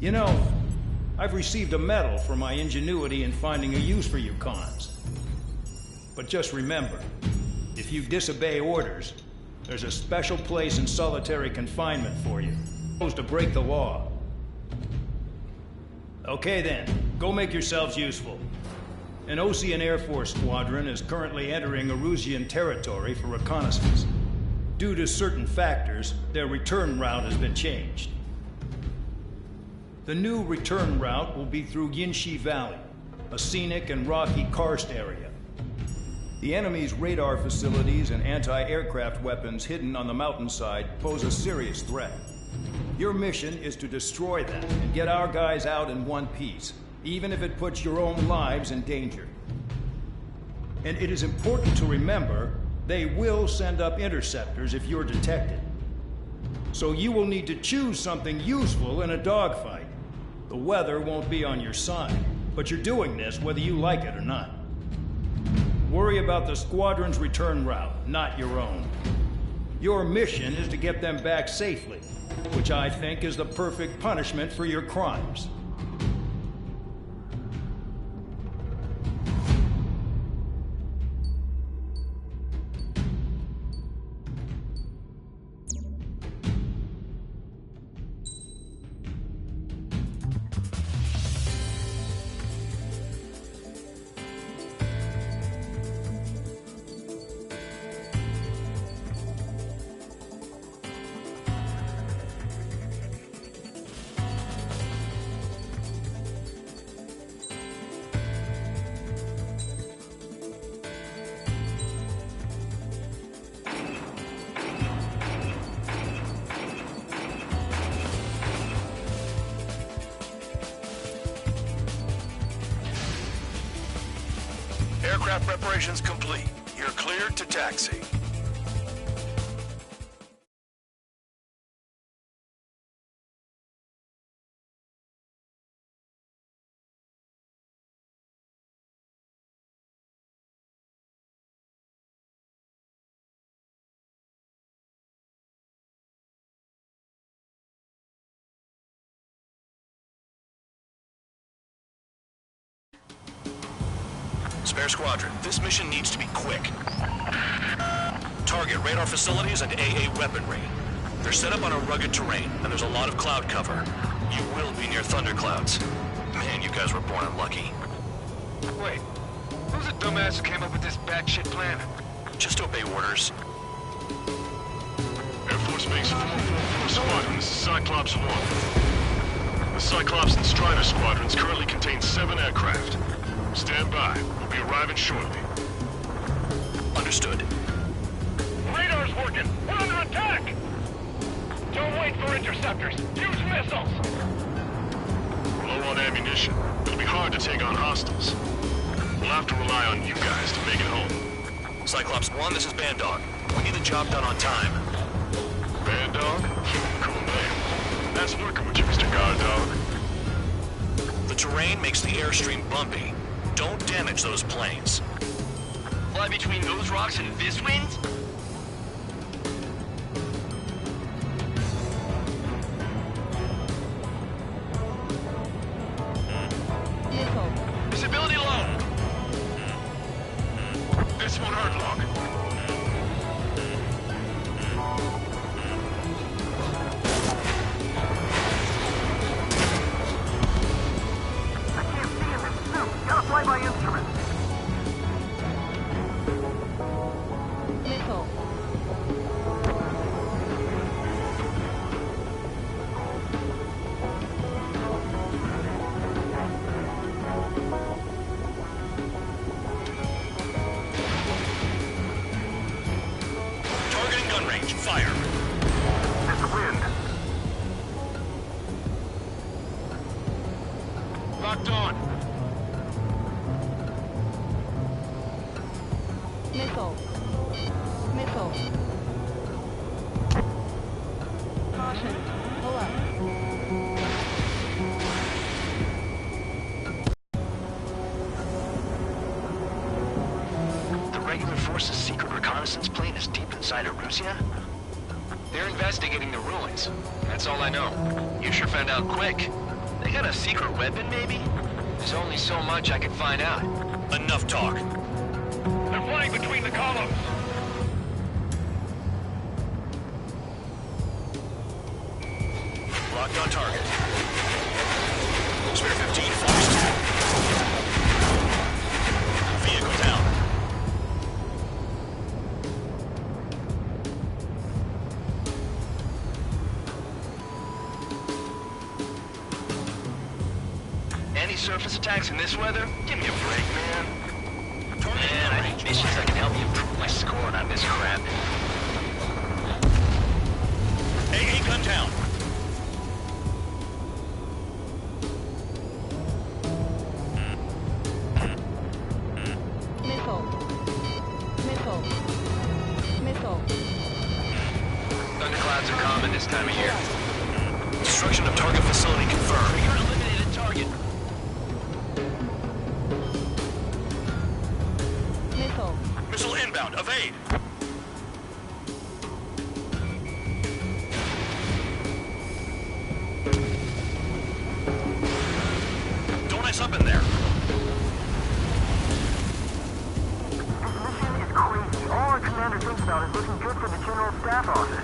You know, I've received a medal for my ingenuity in finding a use for you cons. But just remember, if you disobey orders, there's a special place in solitary confinement for you. You're supposed to break the law. Okay then, go make yourselves useful. An Osean Air Force squadron is currently entering Erusian territory for reconnaissance. Due to certain factors, their return route has been changed. The new return route will be through Yinshi Valley, a scenic and rocky karst area. The enemy's radar facilities and anti-aircraft weapons hidden on the mountainside pose a serious threat. Your mission is to destroy them and get our guys out in one piece, even if it puts your own lives in danger. And it is important to remember, they will send up interceptors if you're detected. So you will need to choose something useful in a dogfight. The weather won't be on your side, but you're doing this whether you like it or not. Worry about the squadron's return route, not your own. Your mission is to get them back safely, which I think is the perfect punishment for your crimes. Aircraft preparations complete. You're cleared to taxi. Spare Squadron, this mission needs to be quick. Target radar facilities and AA weaponry. They're set up on a rugged terrain, and there's a lot of cloud cover. You will be near thunderclouds. Man, you guys were born unlucky. Wait, who's the dumbass who came up with this batshit plan? Just obey orders. Air Force Base 444 Squadron, this is Cyclops 1. The Cyclops and Strider Squadrons currently contain 7 aircraft. Stand by. We'll be arriving shortly. Understood. Radar's working! We're under attack! Don't wait for interceptors! Use missiles! We're low on ammunition. It'll be hard to take on hostiles. We'll have to rely on you guys to make it home. Cyclops 1, this is Bandog. We need the job done on time. Bandog? Cool name. That's working with you, Mr. Guard Dog. The terrain makes the airstream bumpy. Don't damage those planes. Fly between those rocks and this wind? Visibility low. This won't hurt long. By instruments. Nickel. Targeting gun range. Fire. It's wind. Locked on. Missile. Missile. Caution. Pull up. The regular force's secret reconnaissance plane is deep inside Erusia? They're investigating the ruins. That's all I know. You sure found out quick. They got a secret weapon, maybe? There's only so much I can find out. Enough talk. They're flying between the columns. Locked on target. Spare 15 forced. Vehicle down. Any surface attacks in this weather? Give me a break, man. Man, I need missions that can help me improve my score on this crap. AA gun down. Missile. Missile. Missile. Thunderclouds are common this time of year. Destruction of target facility confirmed. You're an eliminated target. Missile. Missile inbound. Evade. Don't ice up in there. This mission is crazy. All our commander thinks about is looking good for the General Staff Office.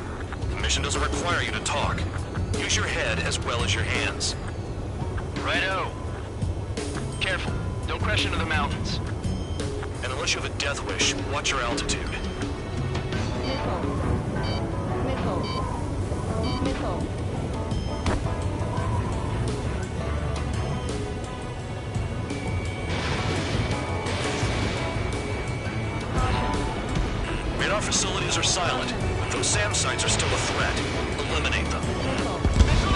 The mission doesn't require you to talk. Use your head as well as your hands. Righto. Careful. Don't crash into the mountains. And unless you have a death wish, watch your altitude. Missile. Missile. Missile. Radar facilities are silent, but those SAM sites are still a threat. Eliminate them. Missile.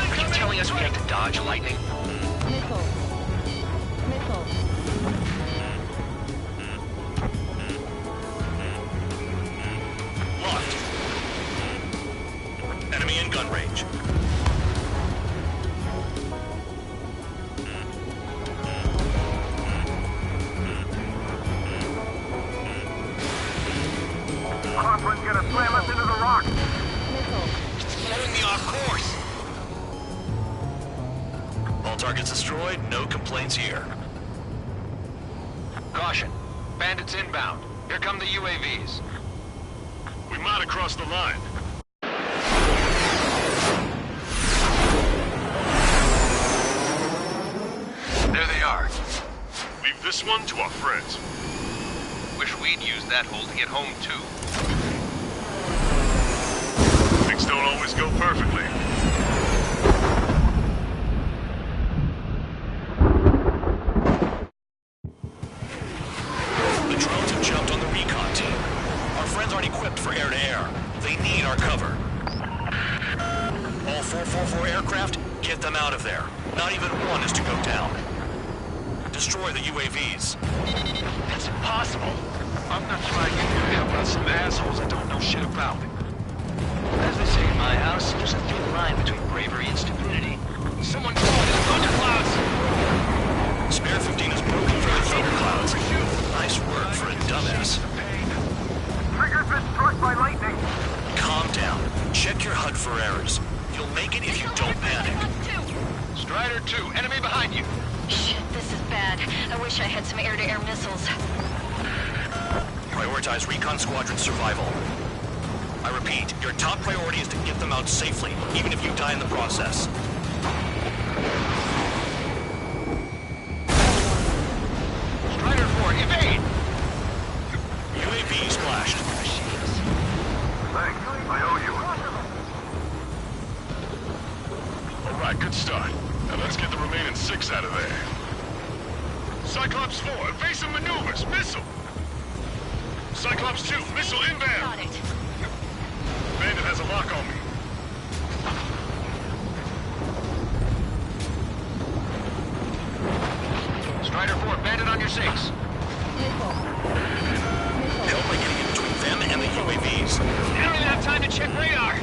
Are you telling us we have to dodge lightning? Missile. Missile. Locked. Enemy in gun range. Crosswind's gonna slam us into the rock. Missile. Throwing me off course. All targets destroyed, no complaints here. Caution. Bandits inbound. Here come the UAVs. We might have crossed the line. There they are. Leave this one to our friends. Wish we'd used that hole to get home, too. Things don't always go perfectly. The drones have jumped on the recon team. Our friends aren't equipped for air-to-air. They need our cover. All 444 aircraft, get them out of there. Not even one is to go down. Destroy the UAVs. That's impossible. I'm not trying to get help out some assholes that don't know shit about it. As they say in my house, there's a thin line between bravery and stupidity. Someone call it in thunderclouds! Spare 15 is broken through the thunderclouds. Nice work for a dumbass. Trigger's been struck by lightning. Calm down. Check your HUD for errors. You'll make it if you don't panic. Strider 2, enemy behind you. Shit, this is bad. I wish I had some air-to-air missiles. Prioritize recon squadron survival. I repeat, your top priority is to get them out safely, even if you die in the process. Strider 4, evade! UAV splashed. Thanks. I owe you. All right, good start. Now let's get the remaining 6 out of there. Cyclops 4, evasive maneuvers, missile! Cyclops 2, missile Got inbound! it. Bandit has a lock on me. Strider 4, bandit on your 6. Missile. Missile. Help by getting in between them and the UAVs. You don't even have time to check radar.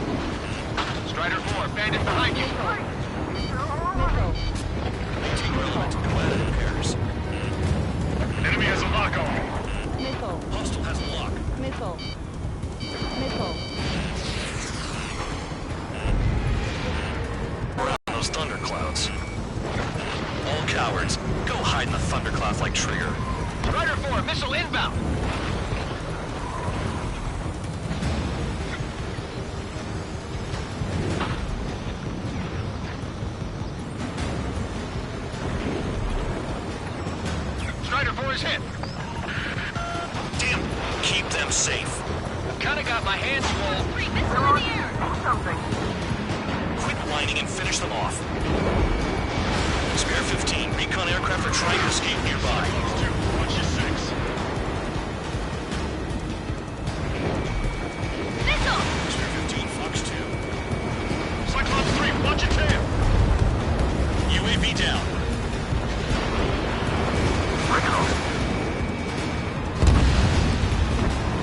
Strider 4, bandit behind you. Missile. Maintain relevant and glad it pairs. Enemy has a lock on me. Missile. Hostile has a lock. Missile. Missile. Around those thunderclouds. Missile inbound! Strider 4 is hit. Damn, keep them safe. Kinda got my hands full. Missile in the air! Do something! Quit whining and finish them off. Spare 15, recon aircraft are trying to escape nearby. Watch your 6. Missile! Spare 15, Fox 2. Cyclops 3, watch your tail! UAV down.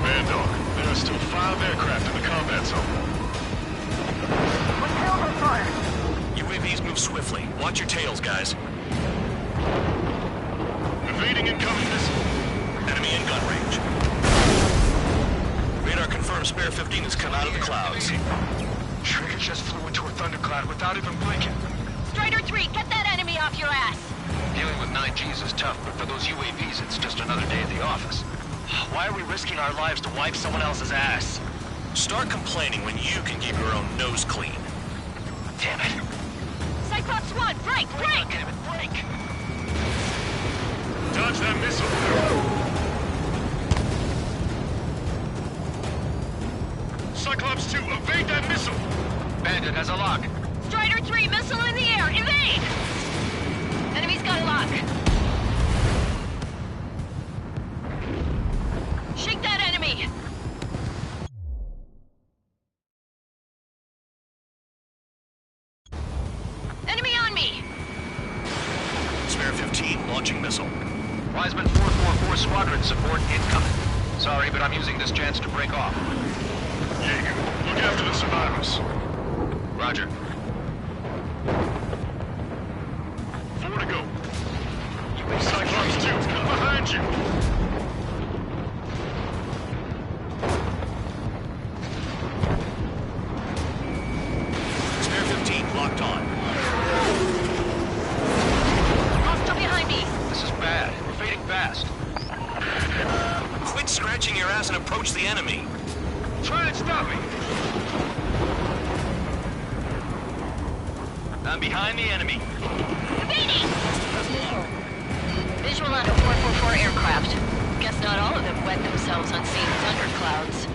Man Dog, there are still 5 aircraft in the combat zone. My tail's on fire! UAVs move swiftly. Watch your tails, guys. Evading incoming missile. Enemy in gun range. Radar confirms Spare 15 has come out of the clouds. Trigger just flew into a thundercloud without even blinking. Strider 3, get that enemy off your ass! Dealing with 9Gs is tough, but for those UAVs, it's just another day at the office. Why are we risking our lives to wipe someone else's ass? Start complaining when you can keep your own nose clean. Damn it. Cyclops 1, break! Damn it, break! Dodge that missile. Cyclops 2, evade that missile. Bandit has a lock. Strider 3, missile in the air! Evade! Enemy's got a lock. Shake that enemy! Enemy on me! Spare 15, launching missile. Wiseman 444 squadron support incoming. Sorry, but I'm using this chance to break off. Jaeger, look after the survivors. Roger. 4 to go. Cyclops 2, come behind you. Spare 15, locked on. Hostile behind me! This is bad. We're fading fast. Quit scratching your ass and approach the enemy. Try and stop me! I'm behind the enemy. Evading! Missile. Visual on a 444 aircraft. Guess not all of them wet themselves on seeing thunderclouds.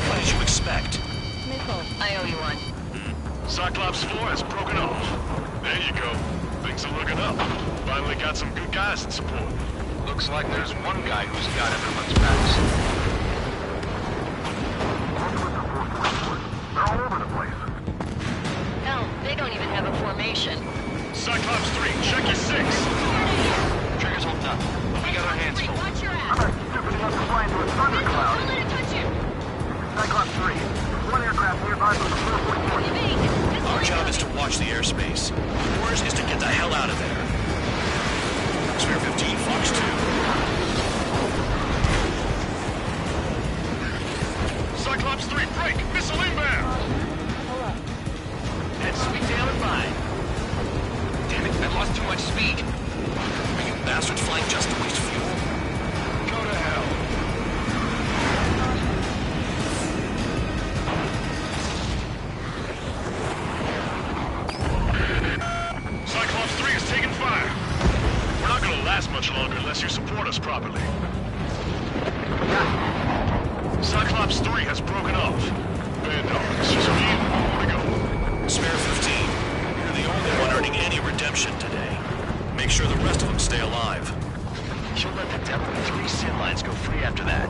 What did you expect? Missile. I owe you one. Cyclops 4 has broken off. There you go. Things are looking up. Finally got some good guys in support. Looks like there's one guy who's got everyone's backs. They're all over the place. Hell, they don't even have a formation. Cyclops 3, check your 6. Trigger's holding up. We got our hands full. Watch your I'm ass! not stupid enough to fly into a thundercloud. Don't let it touch you! Cyclops 3, there's one aircraft nearby from the 444. Evade! Our job is to watch the airspace. Yours is to get the hell out of there. Spare 15, Fox 2. Cyclops 3, break! Missile inbound! Hold up. Head sweet tail in line. Damn it, I lost too much speed. Are you bastards flying just to waste fuel? Go to hell. Cyclops 3 is taking fire. We're not gonna last much longer unless you support us properly. Cyclops 3 has broken off. Band Dog, it's just me and 1 more to go. Spare 15. You're the only one earning any redemption today. Make sure the rest of them stay alive. You'll let the devil with 3 sin lines go free after that.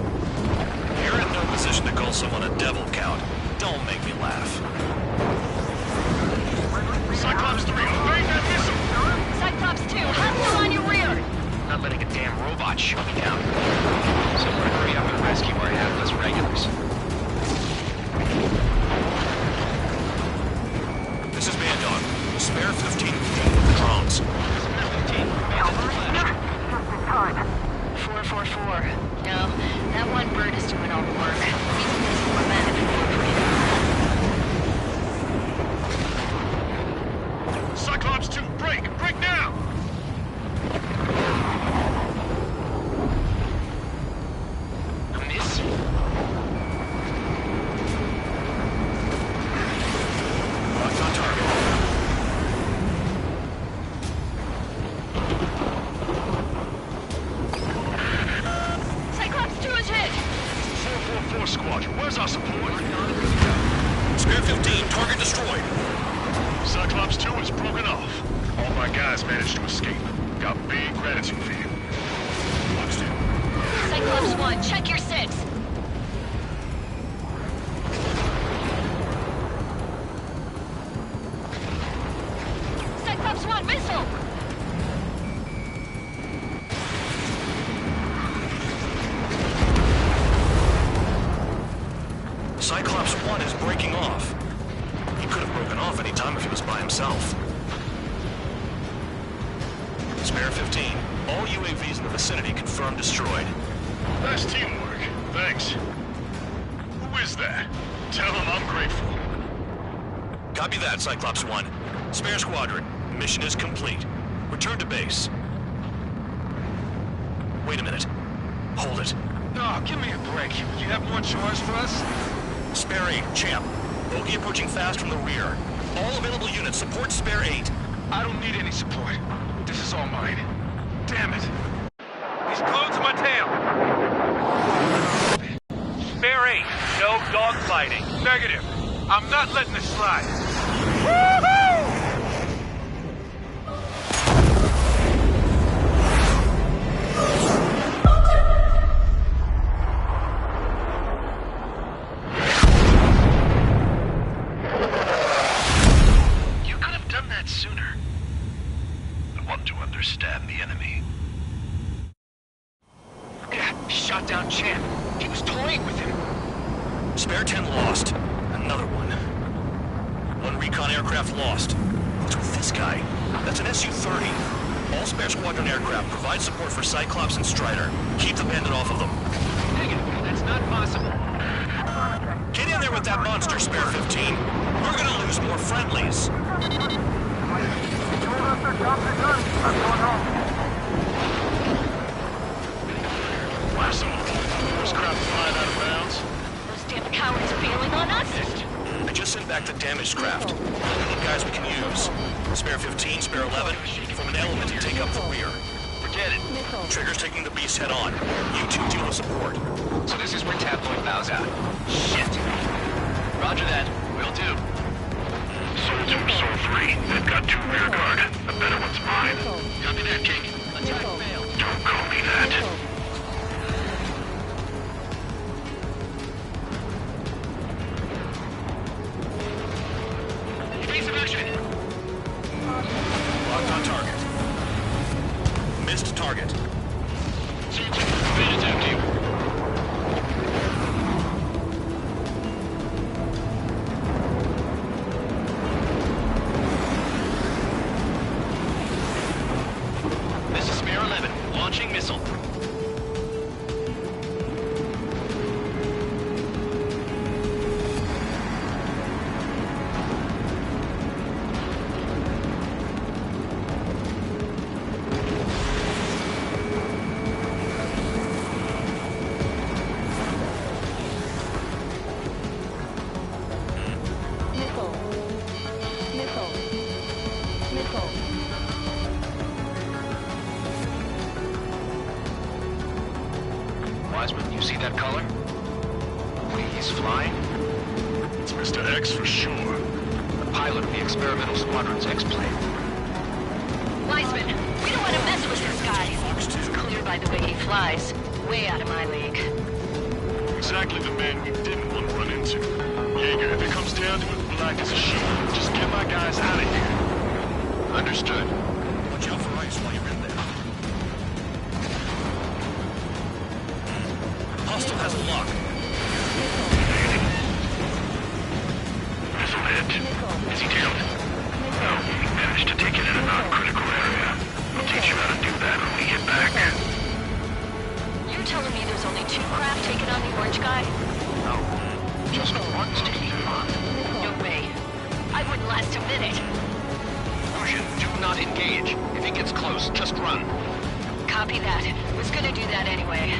You're in no position to call someone a devil, Count. Don't make me laugh. Cyclops 3, evade that missile! Cyclops 2, hostile on your rear! Not letting a damn robot shoot me down. Someone hurry up and rescue our hapless regulars. This is Band Dog. Spare 15 with the drones. Spare 15, man on the planet. Just in time. 444. No, that one bird is doing all the work. Even this format is incorporated. Cyclops 2, break! Break now! Squadron, where's our support? Spare 15, target destroyed. Cyclops 2 is broken off. All my guys managed to escape. Got big gratitude for you. Understood. Cyclops 1, check your 6. Cyclops 1, missile! Cyclops 1 is breaking off. He could have broken off any time if he was by himself. Spare 15. All UAVs in the vicinity confirmed destroyed. Nice teamwork. Thanks. Who is that? Tell him I'm grateful. Copy that, Cyclops 1. Spare Squadron. Mission is complete. Return to base. Wait a minute. Hold it. No, give me a break. You have more chores for us? Spare 8, Champ. Bogey approaching fast from the rear. All available units support Spare 8. I don't need any support. This is all mine. Damn it. He's glued to my tail. Spare 8, no dogfighting. Negative. I'm not letting this slide. Woohoo! You could have done that sooner. I want to understand the enemy. Yeah, shot down Champ. He was toying with him. Spare 10 lost. Another one. One recon aircraft lost. What's with this guy? That's an Su-30. All Spare Squadron aircraft provide support for Cyclops and Strider. Keep the bandit off of them. Negative. That's not possible. Get in there with that monster, Spare 15. We're gonna lose more friendlies. Lasso. There's crap flying out of bounds. Those damn cowards bailing on us? I just sent back the damaged craft. We need guys we can use. Spare 15, Spare 11, form an element and take up the rear. Forget it. Missile. Trigger's taking the beast head on. You two deal with support. So this is where Tabloid bows out. Shit. Roger that. Will do. Soul 2, Soul 3. They've got 2 rear guard. The better one's mine. Copy that, King. Attack Missile. failed. Don't call me that. Missile. Evasive action. Locked on target. Missed target. Soul 2, bandits after you. This is Spare 11, launching missile. Missile. Missile. Missile. Wiseman, you see that color? He's flying? It's Mr. X for sure. The pilot of the experimental squadron's X-plane. Wiseman, we don't want to mess with this guy. He's clear by the way he flies. Way out of my league. Exactly the man we didn't want to run into. Jaeger, if it comes down to it, black as a sheet. Just get my guys out of here. Understood. Watch out for ice while you're in there. Hostile has a lock. Missile hit. Is he down? No, he managed to take it in a non-critical area. I'll teach you how to do that when we get back. You're telling me there's only 2 craft taking on the orange guy? No, just one's taking him on. No way. I wouldn't last a minute. Lucian, do not engage. If he gets close, just run. Copy that. Was gonna do that anyway.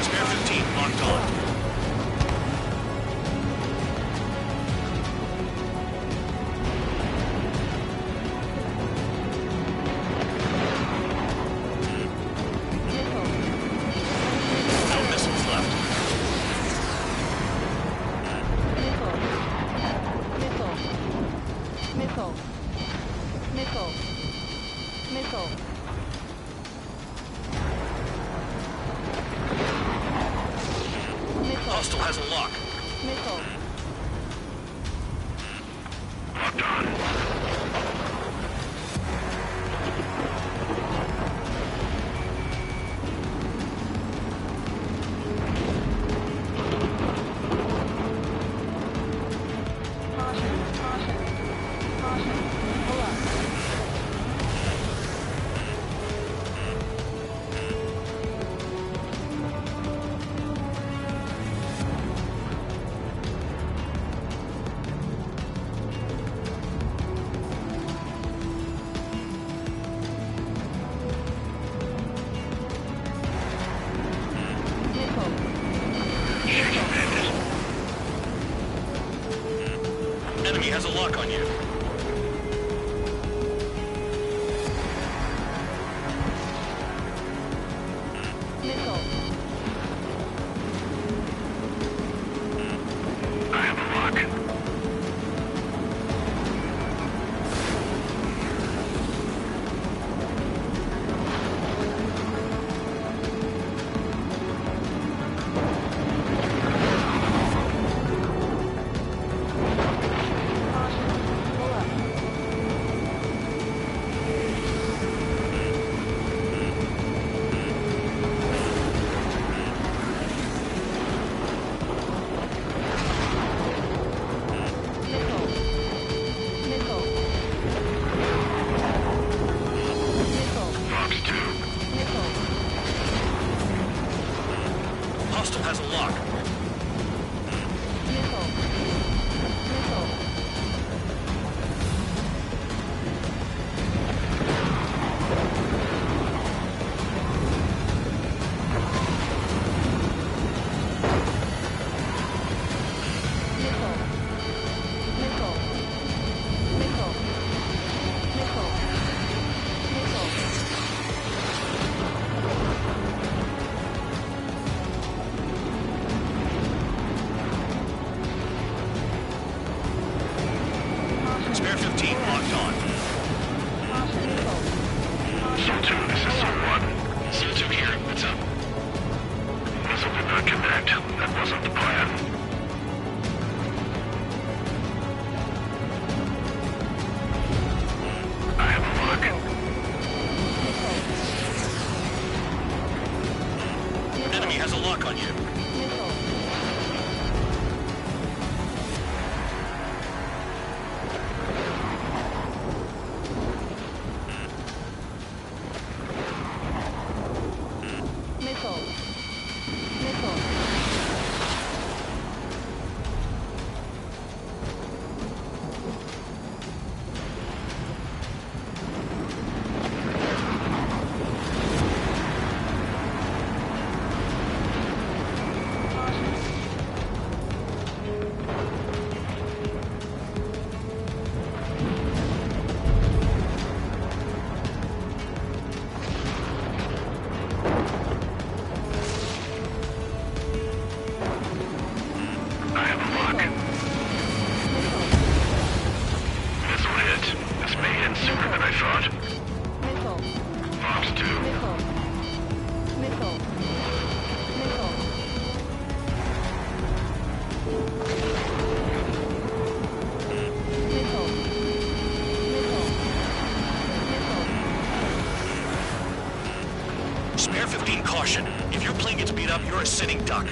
Spare 15, locked on. Enemy has a lock on you. Missile. I have a lock. Pull up. Missile. Missile. Missile. Fox 2. Missile. Hostile has a lock. Missile. Missile. Missile. Missile. Missile. Missile. Missile. Spare 15 locked on. Missile. Soul 2, this is Soul 1. Soul 2 here. What's up? Missile did not connect. That wasn't the plan. I have a lock. Enemy has a lock on you. Missile. Missile. Missile. I have a lock. Missile hit. This may end sooner than I thought. Missile. Fox 2. Missile. Missile. Missile. Missile. Missile. Missile. Spare 15 caution. If your plane gets beat up, you're a sitting duck.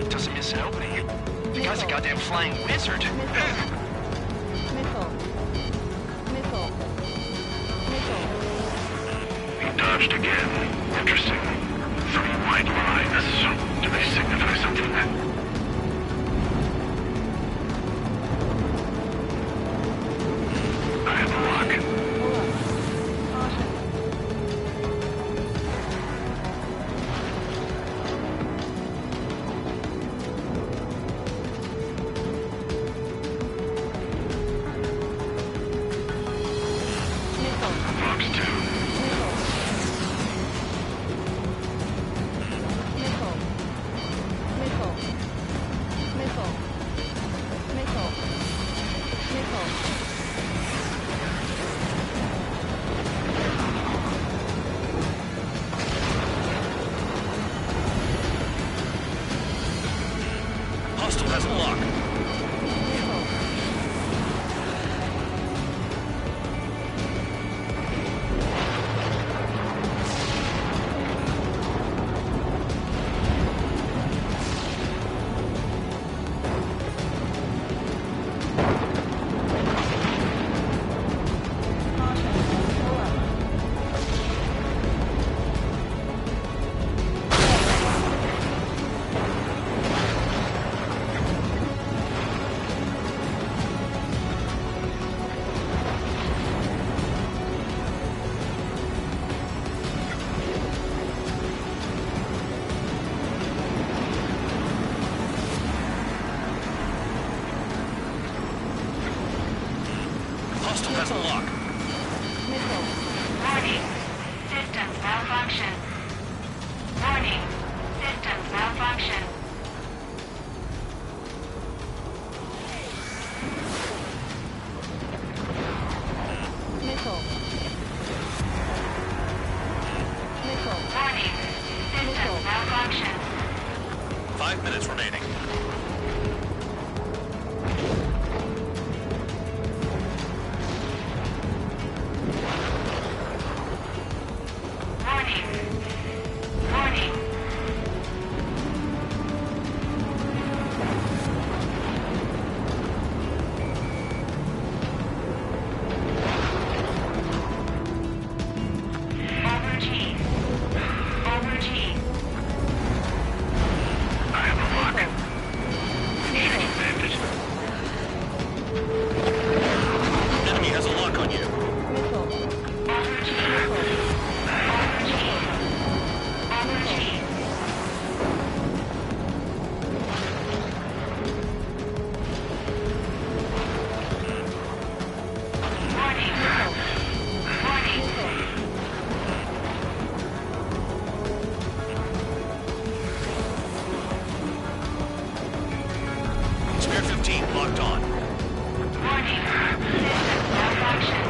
Doesn't miss an opening. The guy's a goddamn flying wizard. Missile. Missile. Missile. He dodged again. Interesting. 3 white lines. Do they signify something? I have a lock. Pull up. Caution. Missile. Fox 2. Missile. Missile. Missile. Missile. Missile. Missile. Hostile has a lock. Missile. Hostile has a lock. Missile. Warning. Systems malfunction. Warning. Systems malfunction. Missile. Missile. Warning. Systems malfunction. 5 minutes remaining. Warning. Warning. Over G. Over G. I have a lock. Advantage. Enemy has a lock on you. Missile. Over G. Over G. Over G. Warning. Warning. Spare 15 locked on. Warning. Systems malfunction.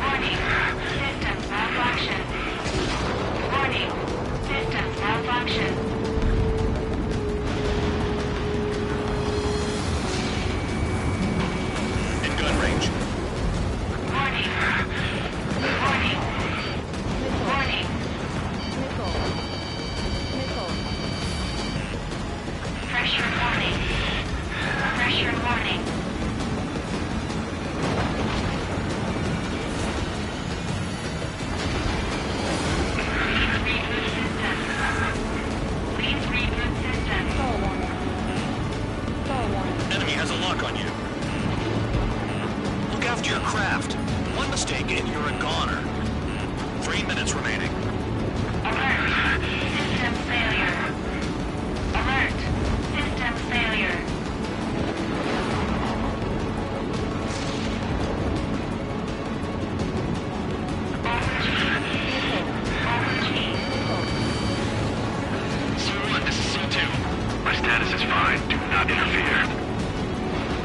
Warning. Systems malfunction. Warning. Systems malfunction. In gun range. Warning. Warning. Warning. Missile. Missile. Pressure warning. Pressure warning. Please reboot system. Please reboot system. Stall warning. Stall warning. Enemy has a lock on you. Look after your craft. One mistake and you're a goner. 3 minutes remaining. Alert. System failure. Alert. System failure. Over G. Over G. Sol-1, this is Sol-2. My status is fine. Do not interfere.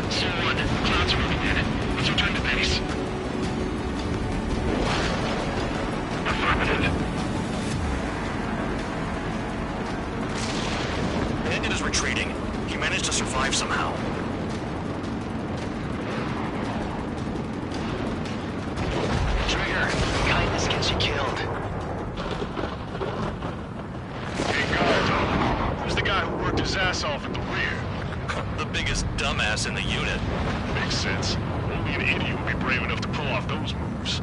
Sol-1, clouds are moving in. Let's return to base. Affirmative. Bandit is retreating. He managed to survive somehow. Trigger, kindness gets you killed. Hey guys, who's the guy who worked his ass off at the rear? The biggest dumbass in the unit. Makes sense. Only an idiot would be brave enough to pull off those moves.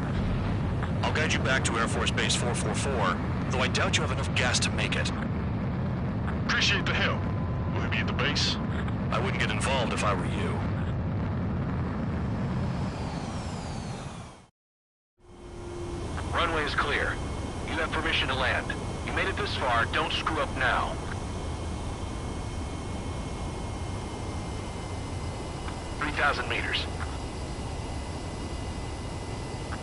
I'll guide you back to Air Force Base 444, though I doubt you have enough gas to make it. Appreciate the help. Will he be at the base? I wouldn't get involved if I were you. Runway is clear. You have permission to land. You made it this far, don't screw up now. "3,000 meters.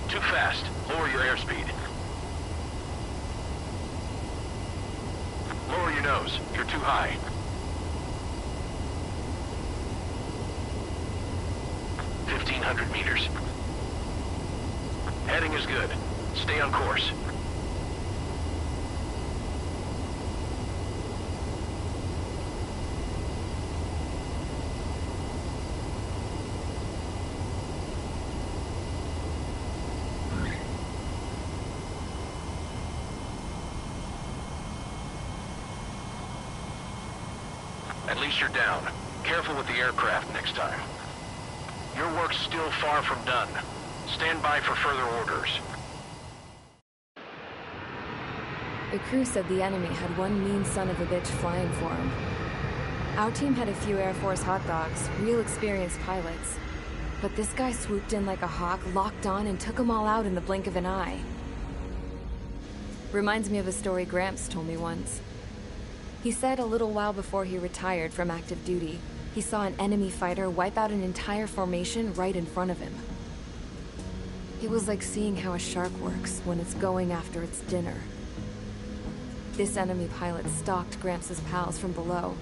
Too fast. Lower your airspeed. Lower your nose. You're too high. 1,500 meters. Heading is good. Stay on course. At least you're down. Careful with the aircraft next time. Your work's still far from done. Stand by for further orders. The crew said the enemy had one mean son of a bitch flying for him. Our team had a few Air Force hot dogs, real experienced pilots. But this guy swooped in like a hawk, locked on, and took them all out in the blink of an eye. Reminds me of a story Gramps told me once. He said a little while before he retired from active duty, he saw an enemy fighter wipe out an entire formation right in front of him. It was like seeing how a shark works when it's going after its dinner. This enemy pilot stalked Gramps' pals from below,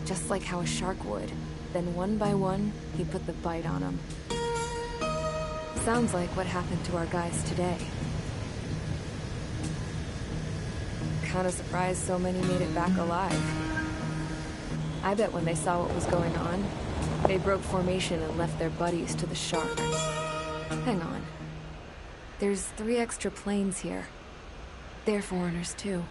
just like how a shark would. Then one by one, he put the bite on them. Sounds like what happened to our guys today. Kinda surprised so many made it back alive. I bet when they saw what was going on, they broke formation and left their buddies to the shark. Hang on. There's 3 extra planes here. They're foreigners too.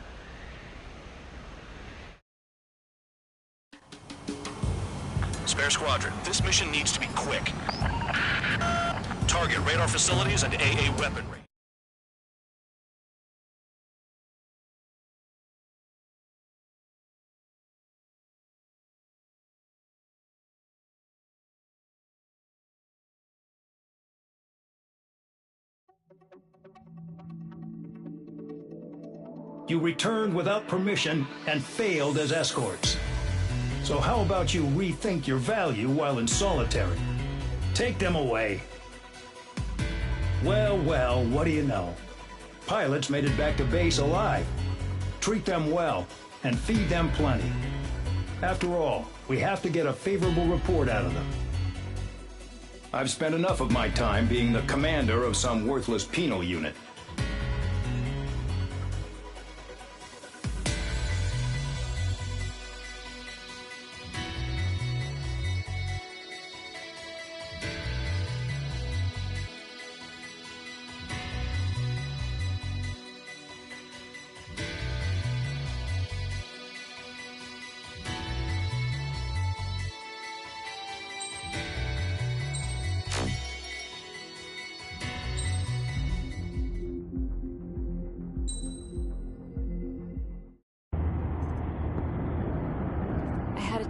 Spare Squadron, this mission needs to be quick. Target radar facilities and AA weaponry. You returned without permission and failed as escorts. So how about you rethink your value while in solitary? Take them away. Well, well, what do you know? Pilots made it back to base alive. Treat them well and feed them plenty. After all, we have to get a favorable report out of them. I've spent enough of my time being the commander of some worthless penal unit.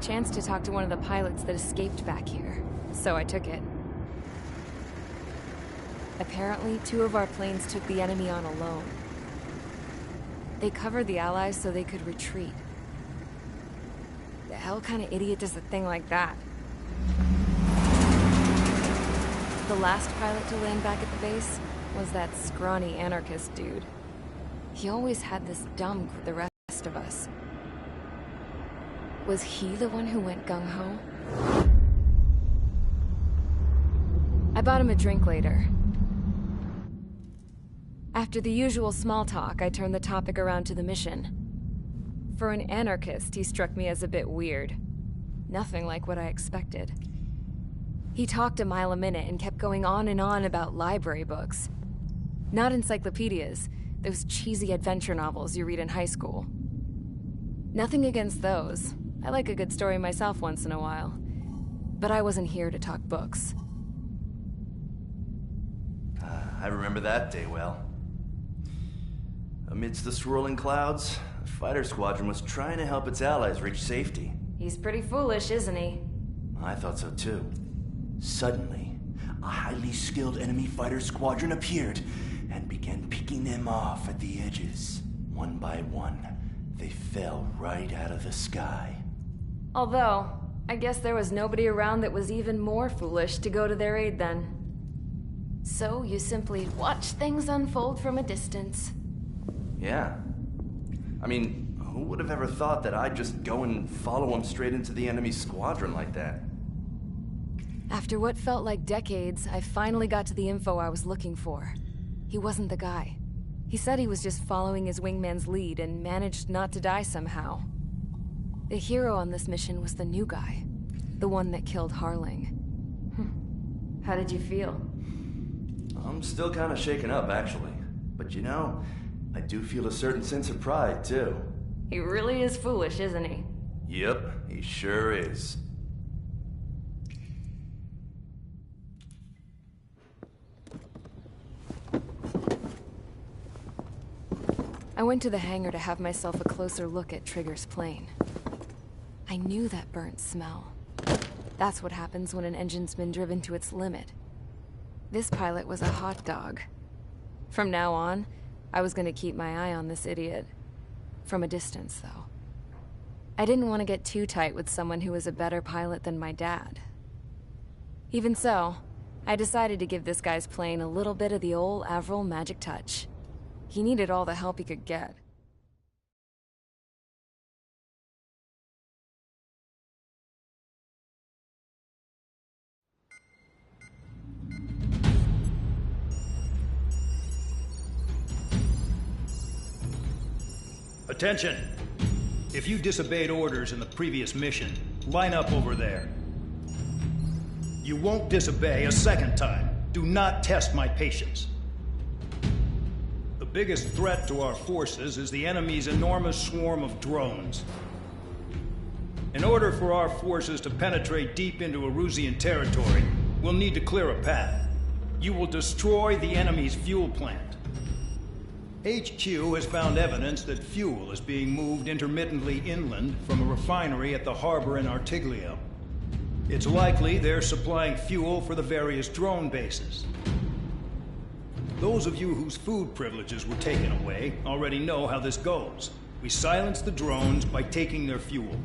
Chance to talk to one of the pilots that escaped back here, so I took it. Apparently, 2 of our planes took the enemy on alone. They covered the Allies so they could retreat. The hell kind of idiot does a thing like that? The last pilot to land back at the base was that scrawny anarchist dude. He always had this dumb with the rest of us. Was he the one who went gung-ho? I bought him a drink later. After the usual small talk, I turned the topic around to the mission. For an anarchist, he struck me as a bit weird. Nothing like what I expected. He talked a mile a minute and kept going on and on about library books. Not encyclopedias, those cheesy adventure novels you read in high school. Nothing against those. I like a good story myself once in a while. But I wasn't here to talk books. I remember that day well. Amidst the swirling clouds, a fighter squadron was trying to help its allies reach safety. He's pretty foolish, isn't he? I thought so too. Suddenly, a highly skilled enemy fighter squadron appeared and began picking them off at the edges. One by one, they fell right out of the sky. Although, I guess there was nobody around that was even more foolish to go to their aid then. So you simply watch things unfold from a distance. Yeah. I mean, who would have ever thought that I'd just go and follow him straight into the enemy squadron like that? After what felt like decades, I finally got to the info I was looking for. He wasn't the guy. He said he was just following his wingman's lead and managed not to die somehow. The hero on this mission was the new guy. The one that killed Harling. How did you feel? I'm still kind of shaken up, actually. But you know, I do feel a certain sense of pride, too. He really is foolish, isn't he? Yep, he sure is. I went to the hangar to have myself a closer look at Trigger's plane. I knew that burnt smell. That's what happens when an engine's been driven to its limit. This pilot was a hot dog. From now on, I was gonna keep my eye on this idiot. From a distance, though. I didn't want to get too tight with someone who was a better pilot than my dad. Even so, I decided to give this guy's plane a little bit of the old Avril magic touch. He needed all the help he could get. Attention! If you disobeyed orders in the previous mission, line up over there. You won't disobey a second time. Do not test my patience. The biggest threat to our forces is the enemy's enormous swarm of drones. In order for our forces to penetrate deep into Erusian territory, we'll need to clear a path. You will destroy the enemy's fuel plant. HQ has found evidence that fuel is being moved intermittently inland from a refinery at the harbor in Artiglio. It's likely they're supplying fuel for the various drone bases. Those of you whose food privileges were taken away already know how this goes. We silence the drones by taking their fuel.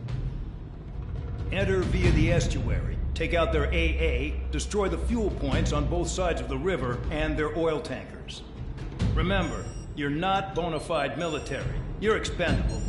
Enter via the estuary, take out their AA, destroy the fuel points on both sides of the river and their oil tankers. Remember, you're not bona fide military. You're expendable.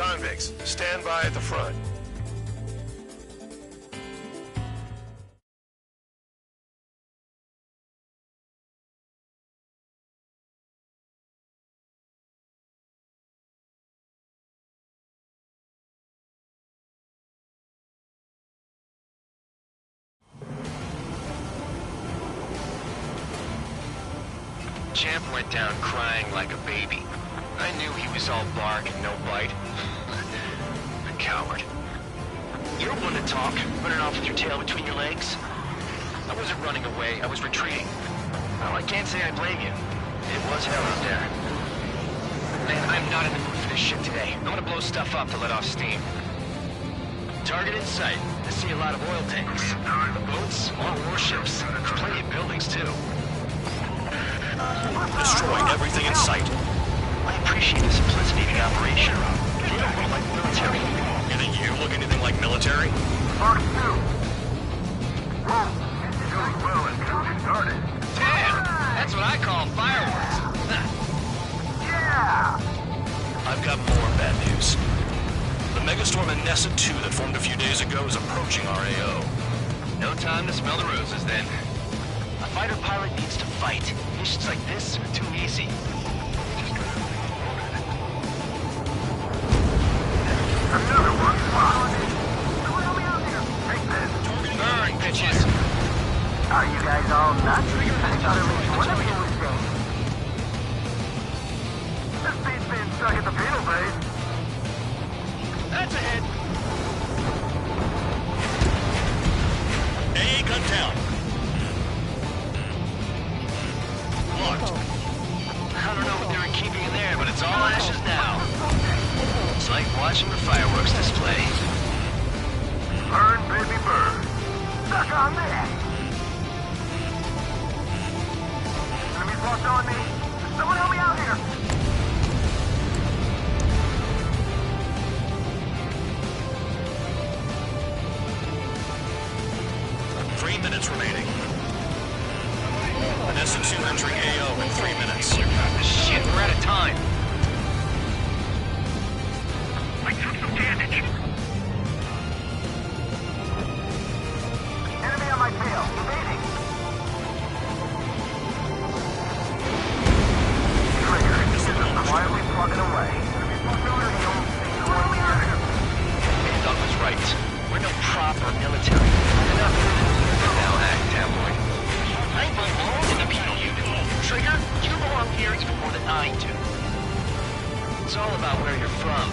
Convicts, stand by at the front. Champ went down crying like a baby. I knew he was all bark and no bite. A coward. You're one to talk, running off with your tail between your legs. I wasn't running away, I was retreating. Well, I can't say I blame you. It was hell out there. Man, I'm not in the mood for this shit today. I'm gonna blow stuff up to let off steam. Target in sight. I see a lot of oil tankers. Boats, small warships. There's plenty of buildings, too. Destroy everything in sight. I appreciate the simplicity of the operation. They don't look like military. You think you look anything like military? Mark 2. Whoa, you're doing well and getting started. Damn! That's what I call fireworks. Yeah! I've got more bad news. The megastorm in Nessa 2 that formed a few days ago is approaching our AO. No time to smell the roses, then. A fighter pilot needs to fight. Missions like this are too easy. Another one following. Someone help me out here. Take this. Burn, bitches! Are you guys all nuts? I thought at least one of you was safe. This beats being stuck at the penal base. That's ahead. AA gun down. Locked. I don't know what they were keeping in there, but it's all ashes now. It's like watching the fireworks display. Burn, baby, burn. Suck on that. Enemies locked on me. Someone help me out here. 3 minutes remaining. Nessa 2 entering AO in 3 minutes. Shit, we're out of time. I took some damage. Enemy on my tail. Evading. Trigger. This is quietly plugging away. Someone help me out here. Doug was right. We're no proper military. Enough. Now act, tabloid. I belong in the penal unit. Trigger, you belong here even more than I do. It's all about where you're from.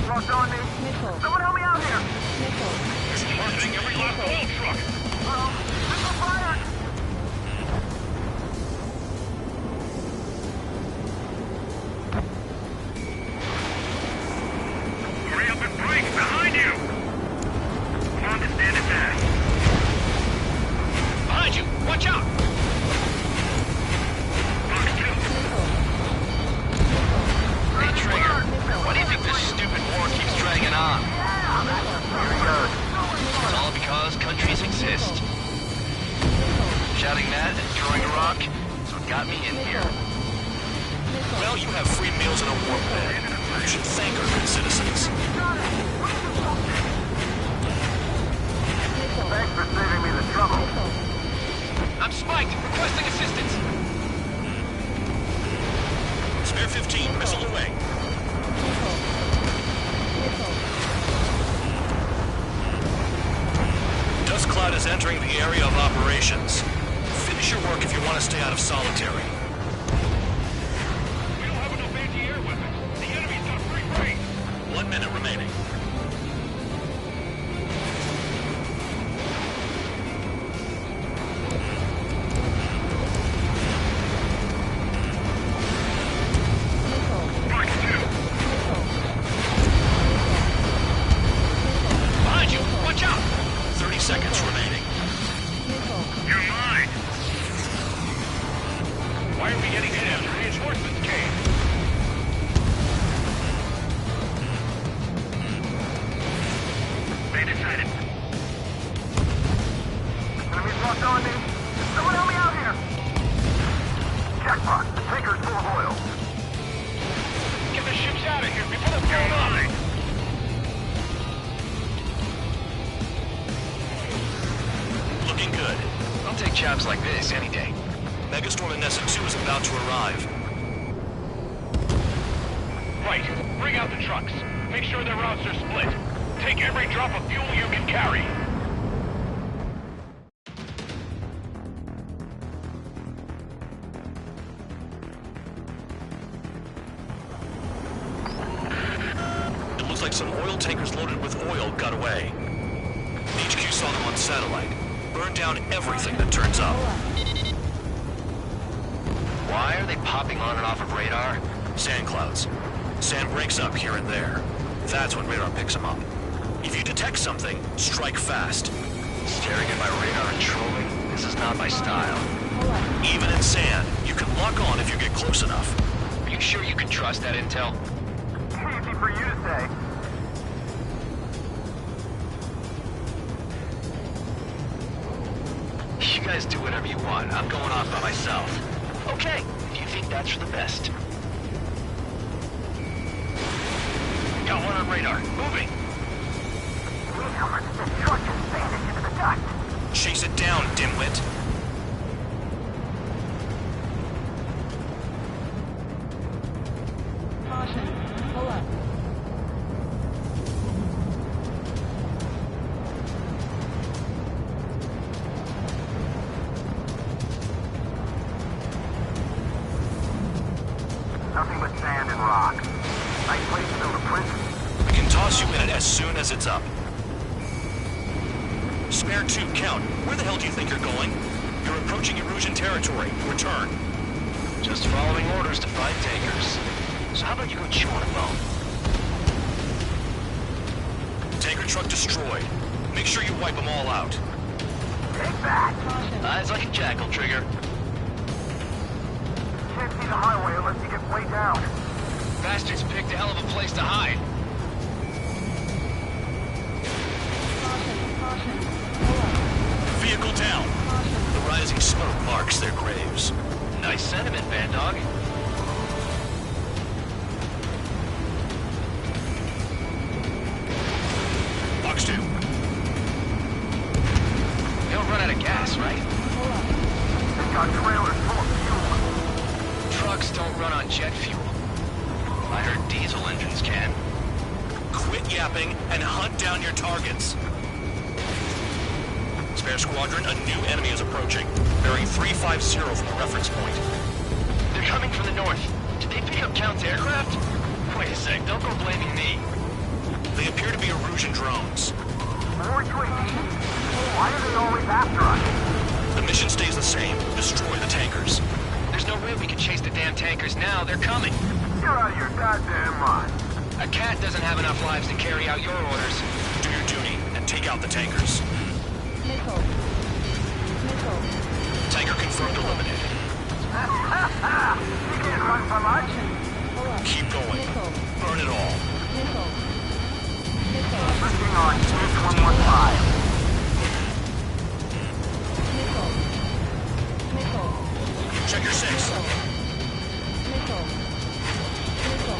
Locked on me. Nickel. Someone help me out here. Nickel. Targeting every last oil truck. Well, missile fire. Hurry up and break! Behind you! Come on, stand it back. Behind you! Watch out! Box 2. Hey, Trigger. Why do you think this stupid war keeps dragging on? Here he goes. It's all because countries exist. Shouting that and throwing a rock is what got me in here. Well, you have free meals and a warm bed. You should thank our good citizens. Thanks for saving me the trouble. I'm spiked! Requesting assistance! Spare 15, missile away. Dust Cloud is entering the area of operations. Finish your work if you want to stay out of solitary. We don't have enough anti-air weapons. The enemy's got free reign. 1 minute remaining. Box 2. Behind you! Watch out! 30 seconds remaining. You're mine. chaps like this any day. Megastorm and Nessa 2 is about to arrive. Right. Bring out the trucks. Make sure their routes are split. Take every drop of fuel you can carry. It looks like some oil tankers loaded with oil got away. HQ saw them on satellite. Burned down everything that turns up. Why are they popping on and off of radar? Sand clouds. Sand breaks up here and there. That's when radar picks them up. If you detect something, strike fast. Staring at my radar and trolling? This is not my style. Even in sand, you can lock on if you get close enough. Are you sure you can trust that intel? Easy for you to say. You guys do whatever you want. I'm going off by myself. Okay, if you think that's for the best. Got one on radar. Moving. The truck is sanded into the dust. Chase it down, dimwit. Caution. Pull up. Nothing but sand and rock. Nice place to build a prison. We can toss you in it as soon as it's up. Spare 2, count. Where the hell do you think you're going? You're approaching Erusian territory. Return. Just following orders to fight tankers. So how about you go chew on a bone? Tanker truck destroyed. Make sure you wipe them all out. Take that. Eyes like a jackal, Trigger. Can't see the highway unless you get way down. Bastards picked a hell of a place to hide. Vehicle down. The rising smoke marks their graves. Nice sentiment, Bad Dog. Box 2. You don't run out of gas, right? They got trailers full of fuel. Trucks don't run on jet fuel. I heard diesel engines can. Quit yapping and hunt down your targets. Spare Squadron, a new enemy is approaching. Bearing 350 from the reference point. They're coming from the north. Did they pick up Count's aircraft? Wait a sec, don't go blaming me. They appear to be Erusian drones. More UAVs. Why are they always after us? The mission stays the same. Destroy the tankers. There's no way we can chase the damn tankers now. They're coming. You're out of your goddamn mind. A cat doesn't have enough lives to carry out your orders. Do your duty and take out the tankers. Nickel. Nickel. Tanker confirmed eliminated. You can't run from us. Pull up. Keep going. Nickel. Burn it all. Nickel. Nickel. Lifting on H115. Nickel. Nickel. Check your 6. Nickel. Nickel.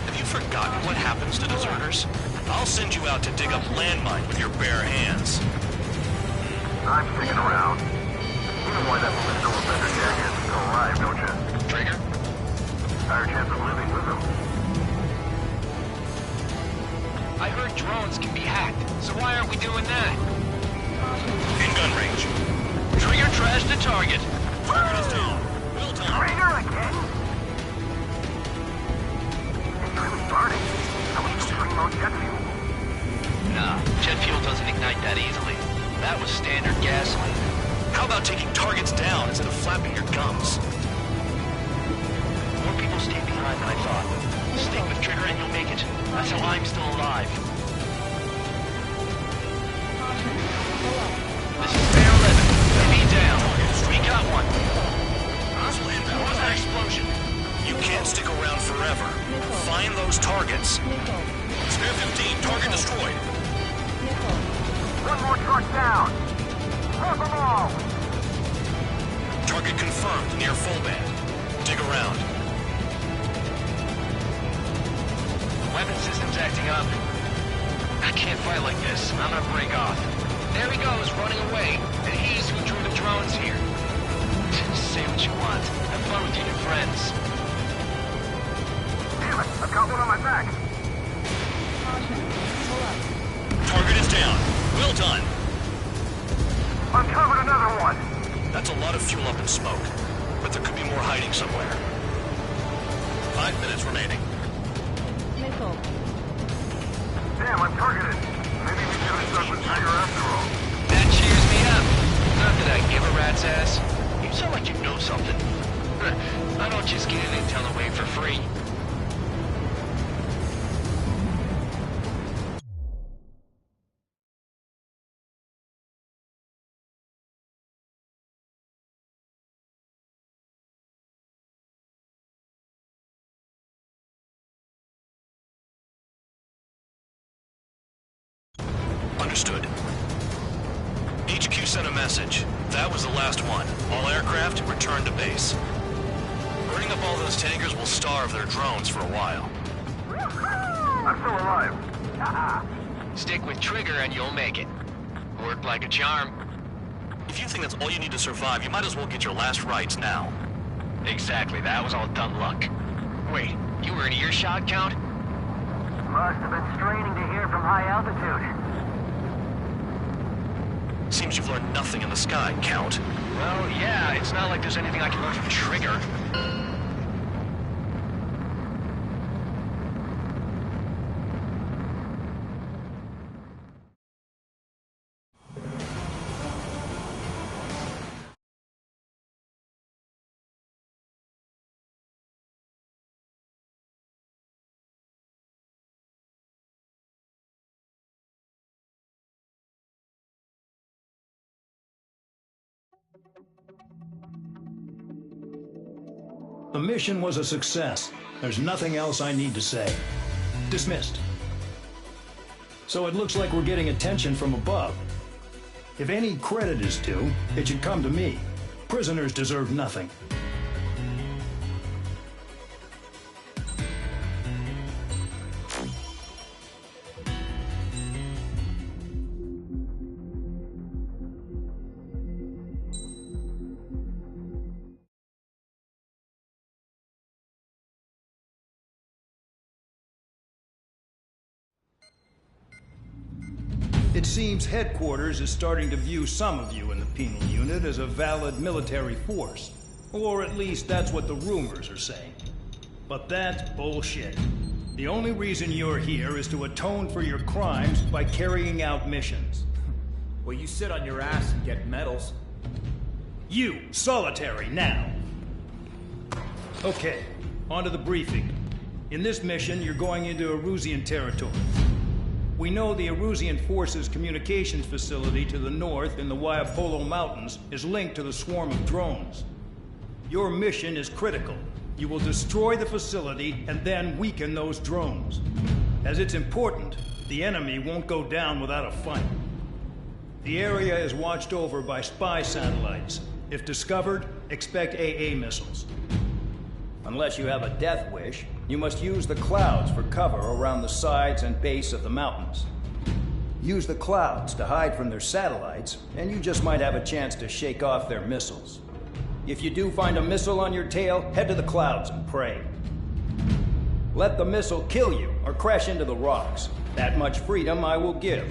Have you forgotten what happens to deserters? I'll send you out to dig up landmine with your bare hands. I'm sticking around. You know why that Belisto offender jackass is still alive, don't you? Trigger? Higher chance of living with him. I heard drones can be hacked, so why aren't we doing that? In gun range. Trigger trashed the target. Target is down. Well done. Traitor again? It's really burning. I was just primo jet fuel. Nah, jet fuel doesn't ignite that easily. That was standard gasoline. How about taking targets down instead of flapping your gums? More people stay behind than I thought. Stick with Trigger and you'll make it. That's how I'm still alive. This is Bear 11. Be down. We got one. What was that explosion? You can't stick around forever. Find those targets. Nickel. Spare 15, target destroyed. Nickel. One more truck down. Have them all. Target confirmed near full band. Dig around. Weapon system's acting up. I can't fight like this. I'm gonna break off. There he goes, running away. And he's who drew the drones here. Say what you want. Have fun with your new friends. Damn it! I've got one on my back! Caution. Pull up. Target is down. Well done. Uncovered another one! That's a lot of fuel up in smoke, but there could be more hiding somewhere. 5 minutes remaining. Missile. Damn, I'm targeted. Maybe we should have stuck with Tiger after all. That cheers me up. Not that I give a rat's ass. You sound like you know something. I don't just get in intel away for free. Understood. HQ sent a message. That was the last one. All aircraft, return to base. Burning up all those tankers will starve their drones for a while. I'm still alive. Stick with Trigger and you'll make it. Work like a charm. If you think that's all you need to survive, you might as well get your last rites now. Exactly, that was all dumb luck. Wait, you were in earshot, Count? Must have been straining to hear from high altitude. Seems you've learned nothing in the sky, Count. Well, yeah, it's not like there's anything I can learn from Trigger. The mission was a success. There's nothing else I need to say. Dismissed. So it looks like we're getting attention from above. If any credit is due, it should come to me. Prisoners deserve nothing. It seems headquarters is starting to view some of you in the penal unit as a valid military force. Or at least that's what the rumors are saying. But that's bullshit. The only reason you're here is to atone for your crimes by carrying out missions. Well, you sit on your ass and get medals. You, solitary, now. Okay, on to the briefing. In this mission, you're going into Erusian territory. We know the Erusian Forces communications facility to the north in the Waiapolo Mountains is linked to the swarm of drones. Your mission is critical. You will destroy the facility and then weaken those drones. As it's important, the enemy won't go down without a fight. The area is watched over by spy satellites. If discovered, expect AA missiles. Unless you have a death wish, you must use the clouds for cover around the sides and base of the mountains. Use the clouds to hide from their satellites, and you just might have a chance to shake off their missiles. If you do find a missile on your tail, head to the clouds and pray. Let the missile kill you or crash into the rocks. That much freedom I will give.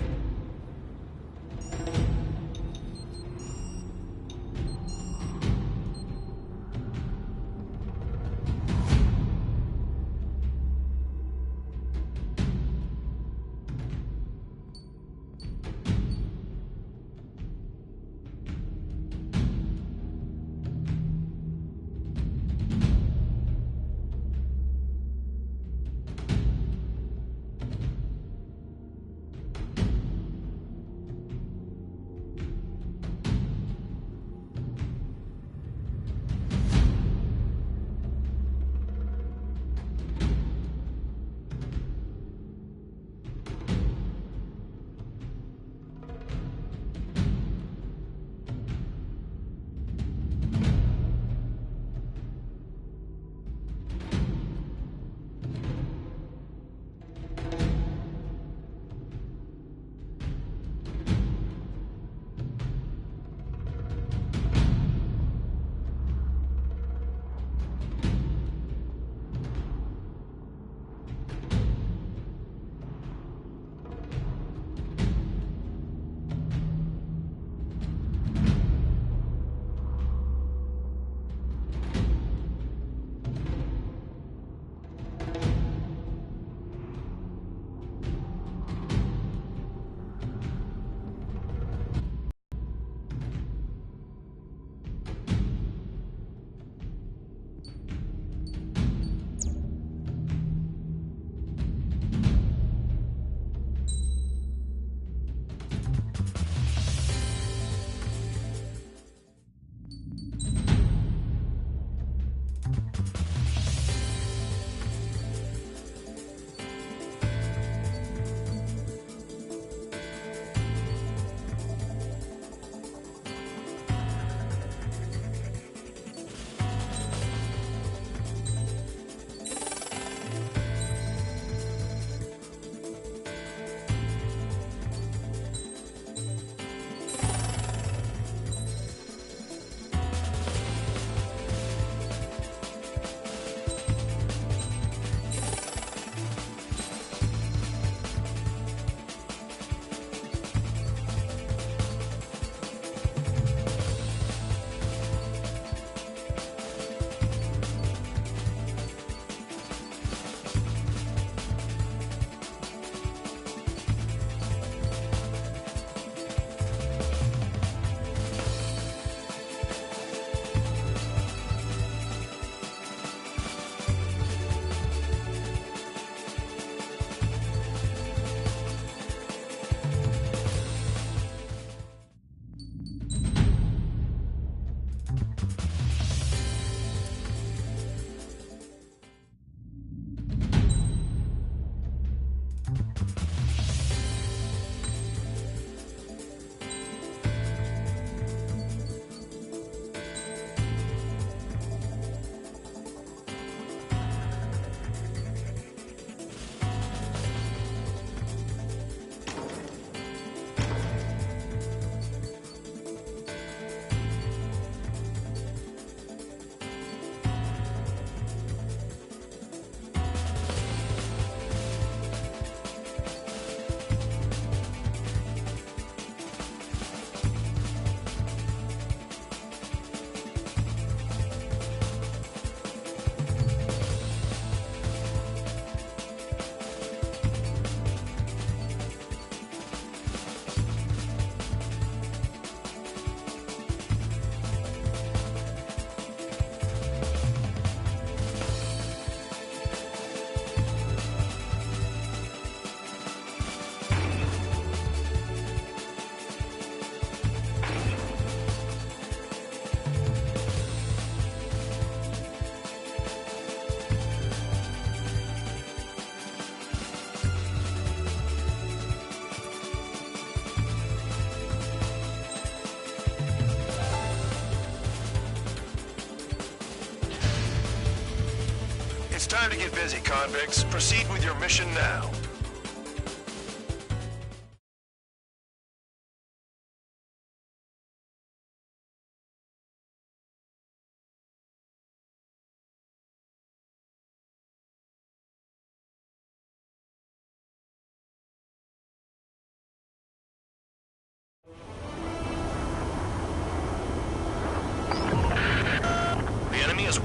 time to get busy, convicts. Proceed with your mission now.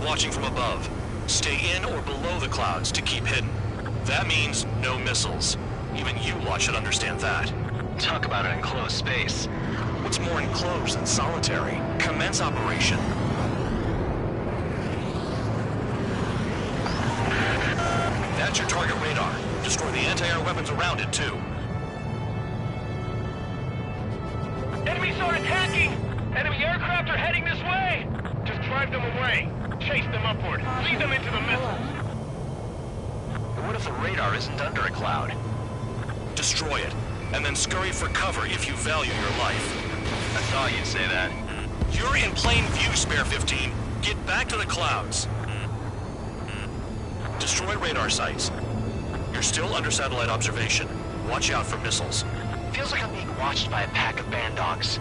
Watching from above. Stay in or below the clouds to keep hidden. That means no missiles. Even you lot should understand that. Talk about an enclosed space. What's more enclosed than solitary? Commence operation. That's your target radar. Destroy the anti-air weapons around it, too. Enemies are attacking! Enemy aircraft are heading this way! Just drive them away. Chase them upward. Lead them into the missiles. But what if the radar isn't under a cloud? Destroy it, and then scurry for cover if you value your life. I thought you'd say that. You're in plain view, Spare 15. Get back to the clouds. Destroy radar sites. You're still under satellite observation. Watch out for missiles. Feels like I'm being watched by a pack of band dogs.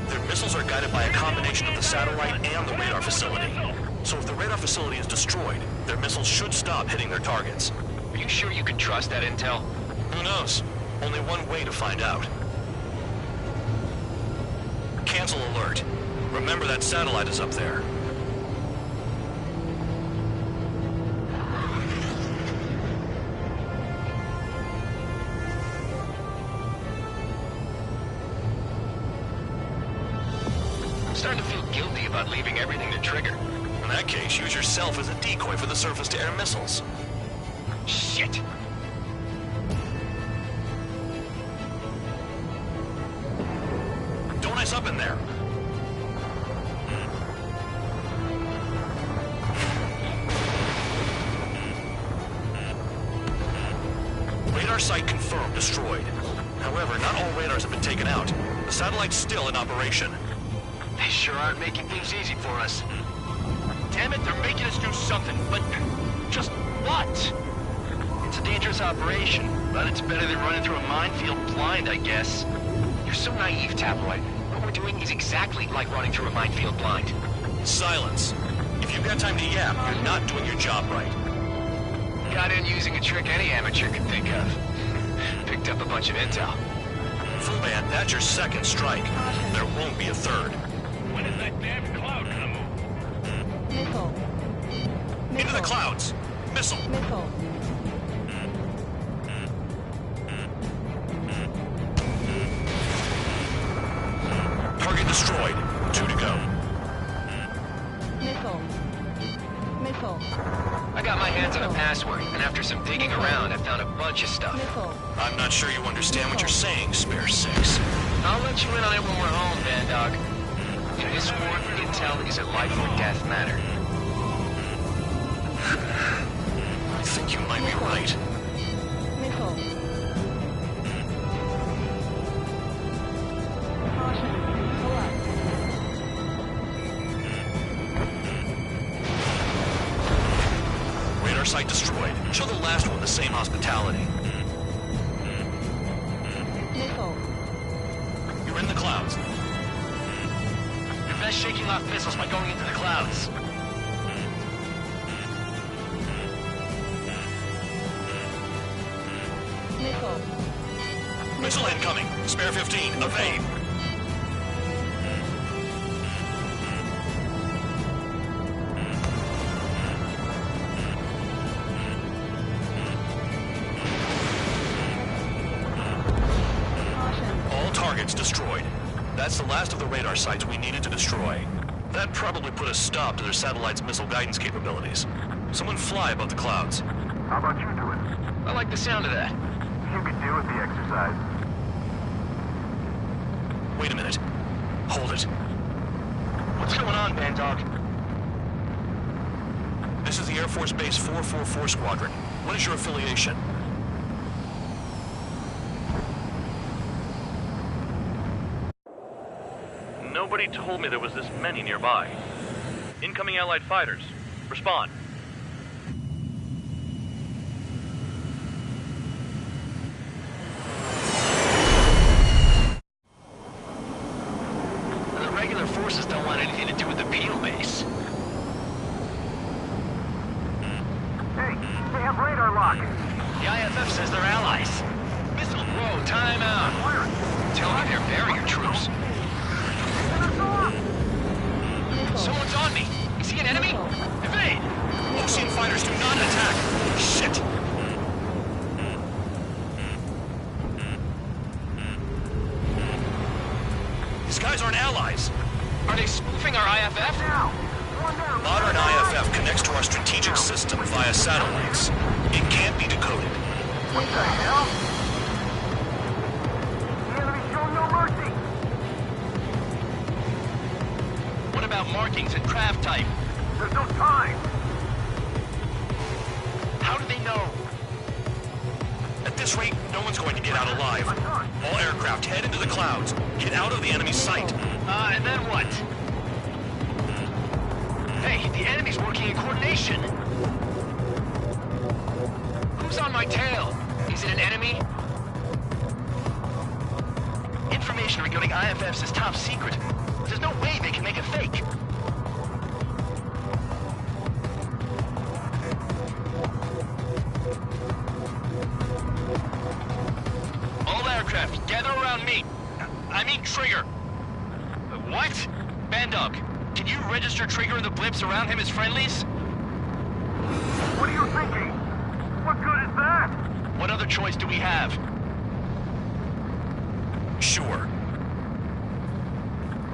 Their missiles are guided by a combination of the satellite and the radar facility. So if the radar facility is destroyed, their missiles should stop hitting their targets. Are you sure you can trust that intel? Who knows? Only one way to find out. Cancel alert. Remember that satellite is up there. I'm starting to feel guilty about leaving everything to Trigger. In that case, use yourself as a decoy for the surface-to-air missiles. Shit! Don't ice up in there. Radar site confirmed destroyed. However, not all radars have been taken out. The satellite's still in operation. They sure aren't making things easy for us. Damn it, they're making us do something, but just what? It's a dangerous operation, but it's better than running through a minefield blind, I guess. You're so naive, Tabloid. What we're doing is exactly like running through a minefield blind. Silence. If you've got time to yap, you're not doing your job right. Got in using a trick any amateur could think of. Picked up a bunch of intel. Full band, that's your second strike. There won't be a third. When is that damn cloud gonna move? Missile. Into the clouds! Missile! Missile. Target destroyed. 2 to go. Missile. Missile. I got my hands on a password, and after some digging around, I found a bunch of stuff. Missile. I'm not sure you understand what you're saying, Spare 6. I'll let you in on it when we're home, Band Dog. In this war, intel is a life or death matter. I think you might be right. Missile. Caution. Pull up. Radar site destroyed. Show the last one the same hospitality. Missile. You're in the clouds. You're best shaking off missiles by going into the clouds. Missile. Missile incoming. Spare 15. Evade. All targets destroyed. That's the last of the radar sites we needed to destroy. That probably put a stop to their satellite's missile guidance capabilities. Someone fly above the clouds. How about you do it? I like the sound of that. You could do with the exercise. Wait a minute. Hold it. What's going on, Band Dog? This is the Air Force Base 444 Squadron. What is your affiliation? Nobody told me there was this many nearby. Incoming Allied fighters. Respond. radar lock. The IFF says they're allies. Missile, whoa, time out. Tell me they're barrier troops. Someone's on me. Is he an enemy? Evade! Ocean fighters do not attack. Shit! These guys aren't allies. Are they spoofing our IFF? Modern IFF connects to our strategic system via satellites. It can't be decoded. What the hell? The enemy's showing no mercy. What about markings and craft type? There's no time. How do they know? At this rate, no one's going to get out alive. All aircraft head into the clouds. Get out of the enemy's sight. And then what? Hey, the enemy's working in coordination. Who's on my tail? Is it an enemy? Information regarding IFFs is top secret. There's no way they can make it fake. All aircraft, gather around me. I mean Trigger. What? Bandog, can you register Trigger and the blips around him as friendlies? What are you thinking? What good is that? What other choice do we have? Sure.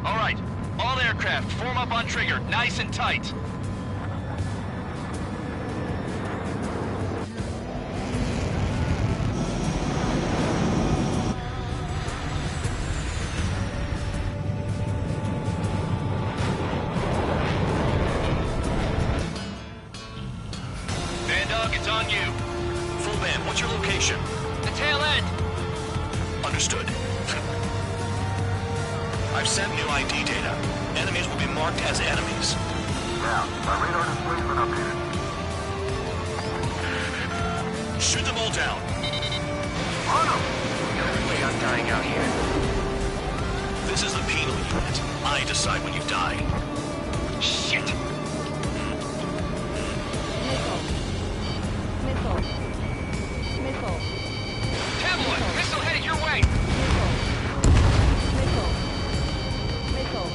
All right, all aircraft, form up on Trigger, nice and tight. Bandog, it's on you. Full band, what's your location? The tail end. Understood. I've sent new ID data. Enemies will be marked as enemies. Yeah, my radar display's been updated. Shoot them all down. On them! Way I'm dying out here. This is the penal unit. I decide when you die. Shit! Missile. Missile. Tabloid, missile headed your way! Missile.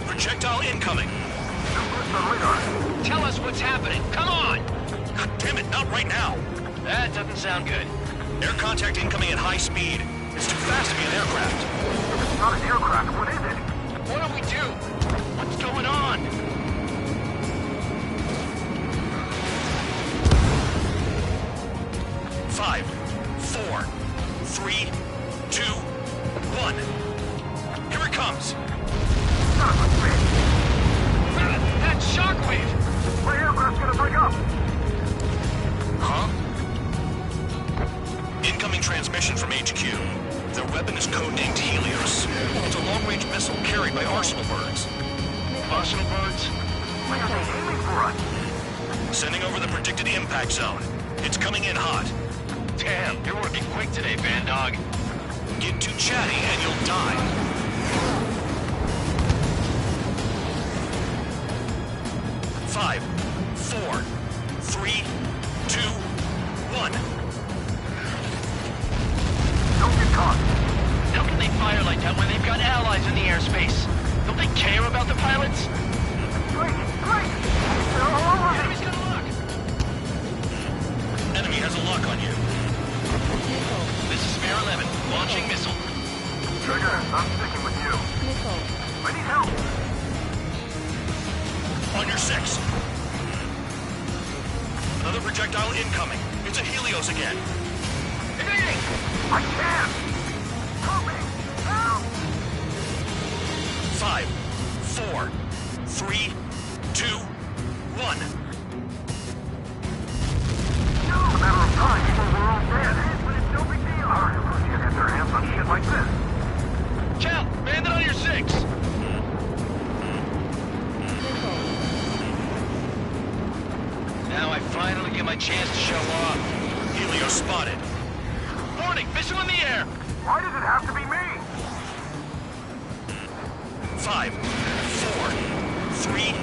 Projectile incoming. Tell us what's happening. Come on! God damn it, not right now. That doesn't sound good. Air contact incoming at high speed. It's too fast to be an aircraft. It's not an aircraft, what is it? What do we do? What's going on? Five, four, three, two, one. Here it comes. That shockwave! My aircraft's gonna break up! Huh? Incoming transmission from HQ. Their weapon is codenamed Helios. It's a long-range missile carried by Arsenal birds. Arsenal birds? Why are they aiming for us? Sending over the predicted impact zone. It's coming in hot. Damn, you're working quick today, Bandog. Get too chatty and you'll die. Five, four, three, two, one. Don't get caught! How can they fire like that when they've got allies in the airspace? Don't they care about the pilots? Great! They're all over me! Enemy's gonna lock! Enemy has a lock on you. This is Spare 11, launching missile. Trigger, I'm sticking with you. Missile. I need help! On your six. Another projectile incoming. It's a Helios again. Evading! I can't! Help me! Help! Five, four, three, two, one. No! It's a matter of time before we're all dead. But it's no big deal. Hurry, you get their hands on shit like this. Cal, bandit on your six! Now I finally get my chance to show off. Helios spotted. Warning, missile in the air! Why does it have to be me? Five, four, three,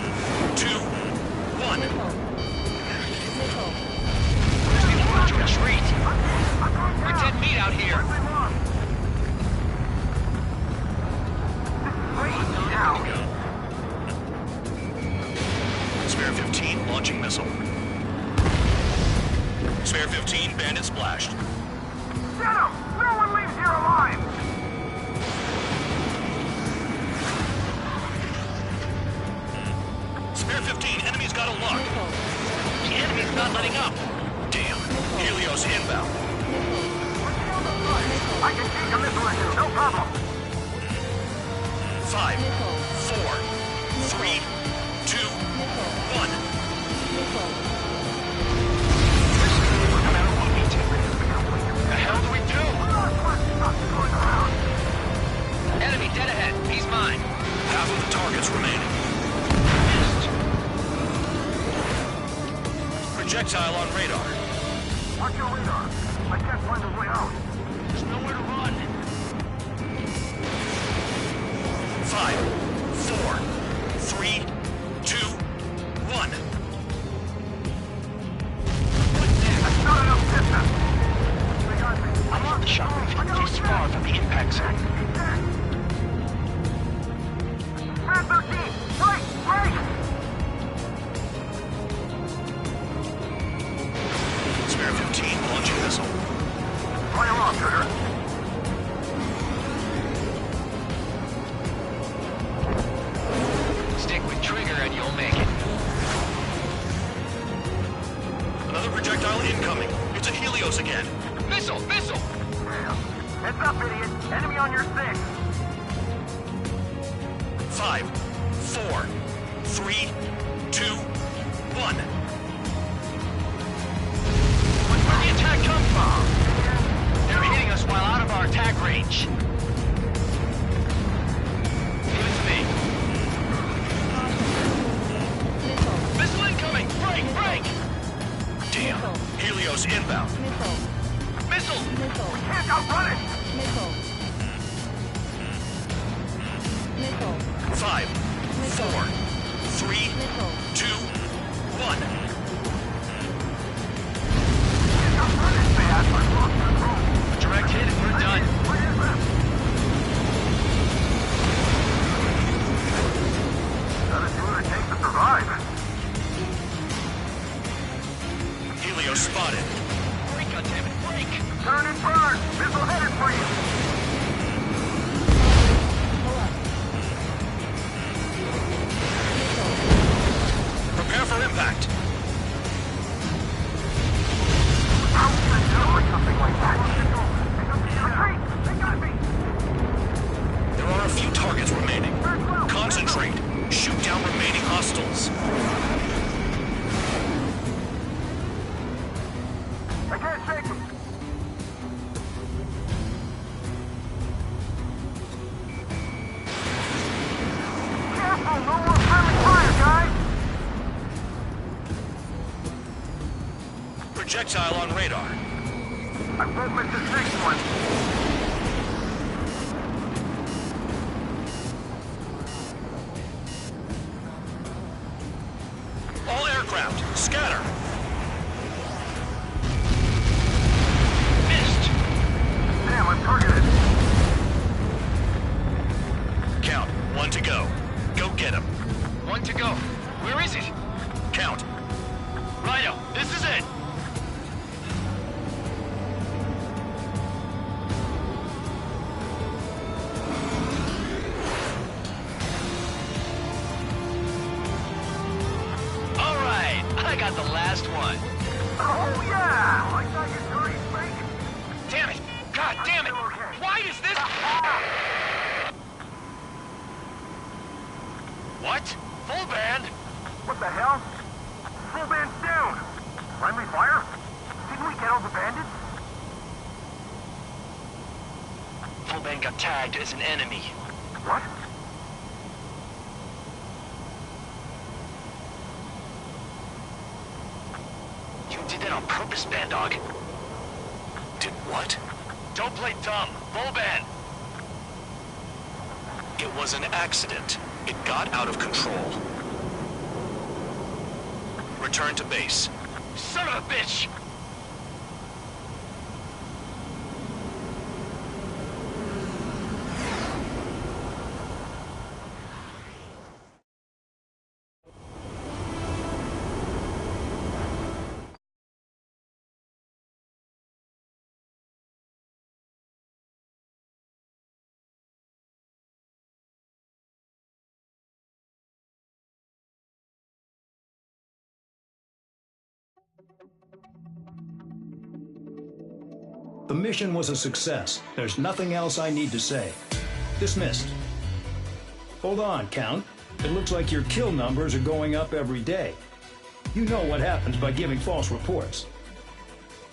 two, one. missile. Spare 15, bandit splashed. Get him! No one leaves here alive! Spare 15, enemy's got a lock. The enemy's not letting up. Damn. Helios inbound. I can take a missile or two, no problem. 5, 4, 3, 2, 1. No matter what we do, the hell do we do? Enemy dead ahead. He's mine. Half of the targets remaining. Projectile on radar. Watch your radar. I can't find a way out. There's nowhere to run. 5, 4, 3, 2, 1. That's not enough distance. They got me. I'm on the shockwave. He's far from the impact zone. Red 13! Right! Right! Spare 15, launching missile. Fire off, Trigger. Stick with trigger and you'll make it. Another projectile incoming. It's a Helios again. Missile! Missile! Heads up, idiot. Enemy on your 6. 5, 4, 3, 2, 1. Where'd the attack come from? They're hitting us while out of our attack range. Give it to me. Missile incoming! Break! Break! Damn. Helios inbound. Missile! We can't outrun it! 5, 4, 3, 2, 1. Outrun it, man! I've lost control. Direct hit and we're done. What is this? Gotta do what it takes to survive. Helios spotted. Break, goddammit, break! Turn and burn! Missile headed for you! Prepare for impact. How can I do something like that? Retreat! They got me! There are a few targets remaining. Concentrate. Shoot down remaining hostiles. I can't shake them! Careful! No more friendly fire, guys! Projectile on radar. I won't miss this next one. All aircraft, scatter. Missed! Damn, I'm targeted. Count. 1 to go. Go get him. 1 to go. Where is it? Count. Rhino, this is it! Alright, I got the last one. Oh, yeah! Like that, you dirty fake! Damn it! God damn it! Why is this... What? Full band? What the hell? Full band's down! Friendly fire? Didn't we get all the bandits? Full band got tagged as an enemy. What? You did that on purpose, Bandog. Did what? Don't play dumb. Full band. It was an accident. It got out of control. Return to base. Son of a bitch! The mission was a success. There's nothing else I need to say. Dismissed. Hold on, Count. It looks like your kill numbers are going up every day. You know what happens by giving false reports.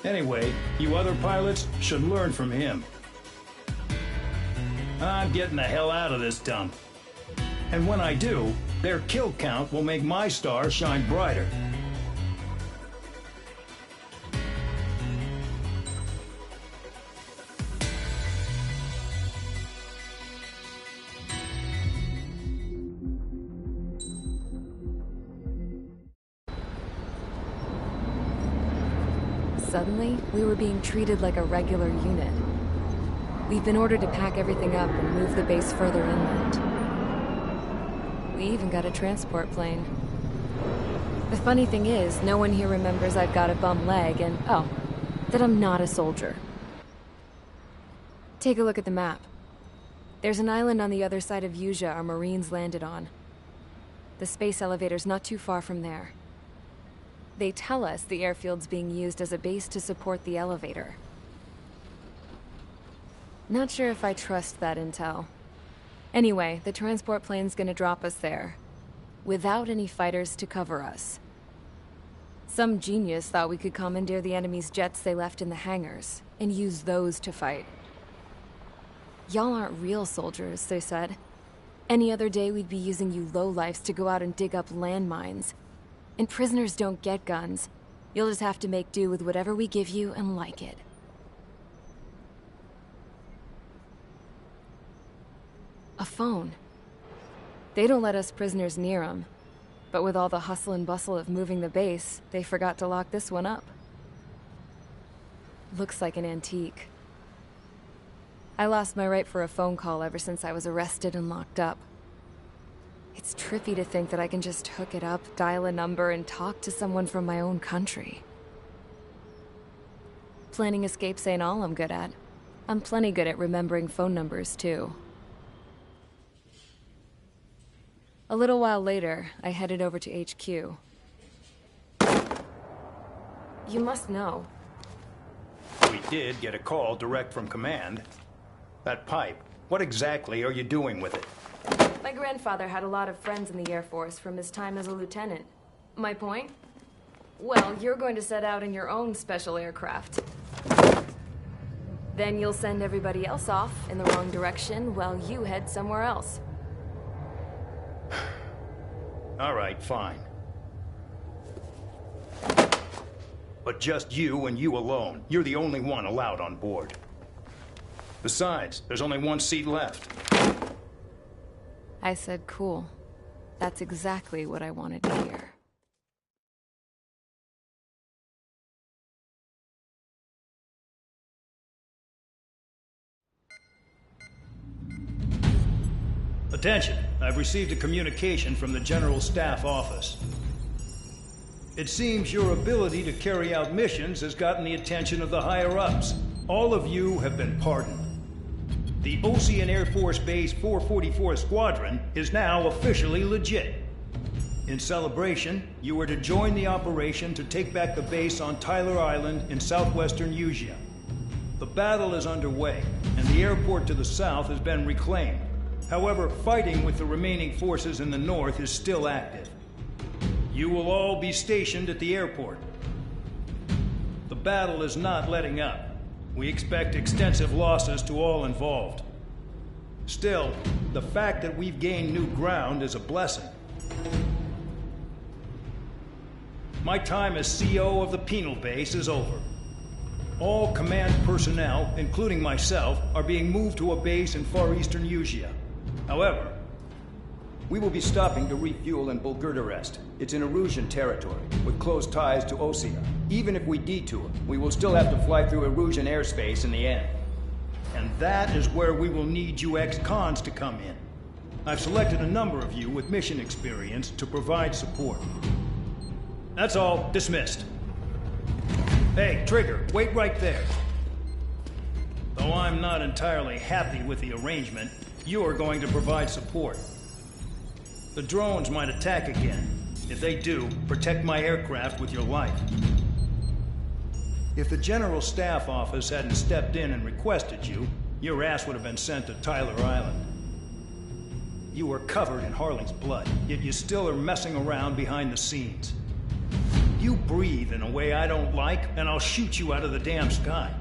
Anyway, you other pilots should learn from him. I'm getting the hell out of this dump. And when I do, their kill count will make my star shine brighter. Suddenly, we were being treated like a regular unit. We've been ordered to pack everything up and move the base further inland. We even got a transport plane. The funny thing is, no one here remembers I've got a bum leg and, oh, that I'm not a soldier. Take a look at the map. There's an island on the other side of Usea our Marines landed on. The space elevator's not too far from there. They tell us the airfield's being used as a base to support the elevator. Not sure if I trust that intel. Anyway, the transport plane's gonna drop us there, without any fighters to cover us. Some genius thought we could commandeer the enemy's jets they left in the hangars, and use those to fight. Y'all aren't real soldiers, they said. Any other day we'd be using you lowlifes to go out and dig up landmines. And prisoners don't get guns. You'll just have to make do with whatever we give you and like it. A phone. They don't let us prisoners near them. But with all the hustle and bustle of moving the base, they forgot to lock this one up. Looks like an antique. I lost my right for a phone call ever since I was arrested and locked up. It's trippy to think that I can just hook it up, dial a number, and talk to someone from my own country. Planning escapes ain't all I'm good at. I'm plenty good at remembering phone numbers, too. A little while later, I headed over to HQ. You must know. We did get a call direct from command. That pipe, what exactly are you doing with it? My grandfather had a lot of friends in the Air Force from his time as a lieutenant. My point? Well, you're going to set out in your own special aircraft. Then you'll send everybody else off in the wrong direction while you head somewhere else. All right, fine. But just you and you alone. You're the only one allowed on board. Besides, there's only one seat left. I said cool. That's exactly what I wanted to hear. Attention, I've received a communication from the General Staff Office. It seems your ability to carry out missions has gotten the attention of the higher-ups. All of you have been pardoned. The Ocean Air Force Base 444 Squadron is now officially legit. In celebration, you are to join the operation to take back the base on Tyler Island in southwestern Usea. The battle is underway, and the airport to the south has been reclaimed. However, fighting with the remaining forces in the north is still active. You will all be stationed at the airport. The battle is not letting up. We expect extensive losses to all involved. Still, the fact that we've gained new ground is a blessing. My time as CO of the penal base is over. All command personnel, including myself, are being moved to a base in far eastern Usea. However, we will be stopping to refuel in Bulgurdarest. It's in Erusian territory, with close ties to Osea. Even if we detour, we will still have to fly through Erusian airspace in the end. And that is where we will need you ex-cons to come in. I've selected a number of you with mission experience to provide support. That's all. Dismissed. Hey, Trigger, wait right there. Though I'm not entirely happy with the arrangement, you're going to provide support. The drones might attack again. If they do, protect my aircraft with your life. If the General Staff Office hadn't stepped in and requested you, your ass would have been sent to Tyler Island. You were covered in Harling's blood, yet you still are messing around behind the scenes. You breathe in a way I don't like, and I'll shoot you out of the damn sky.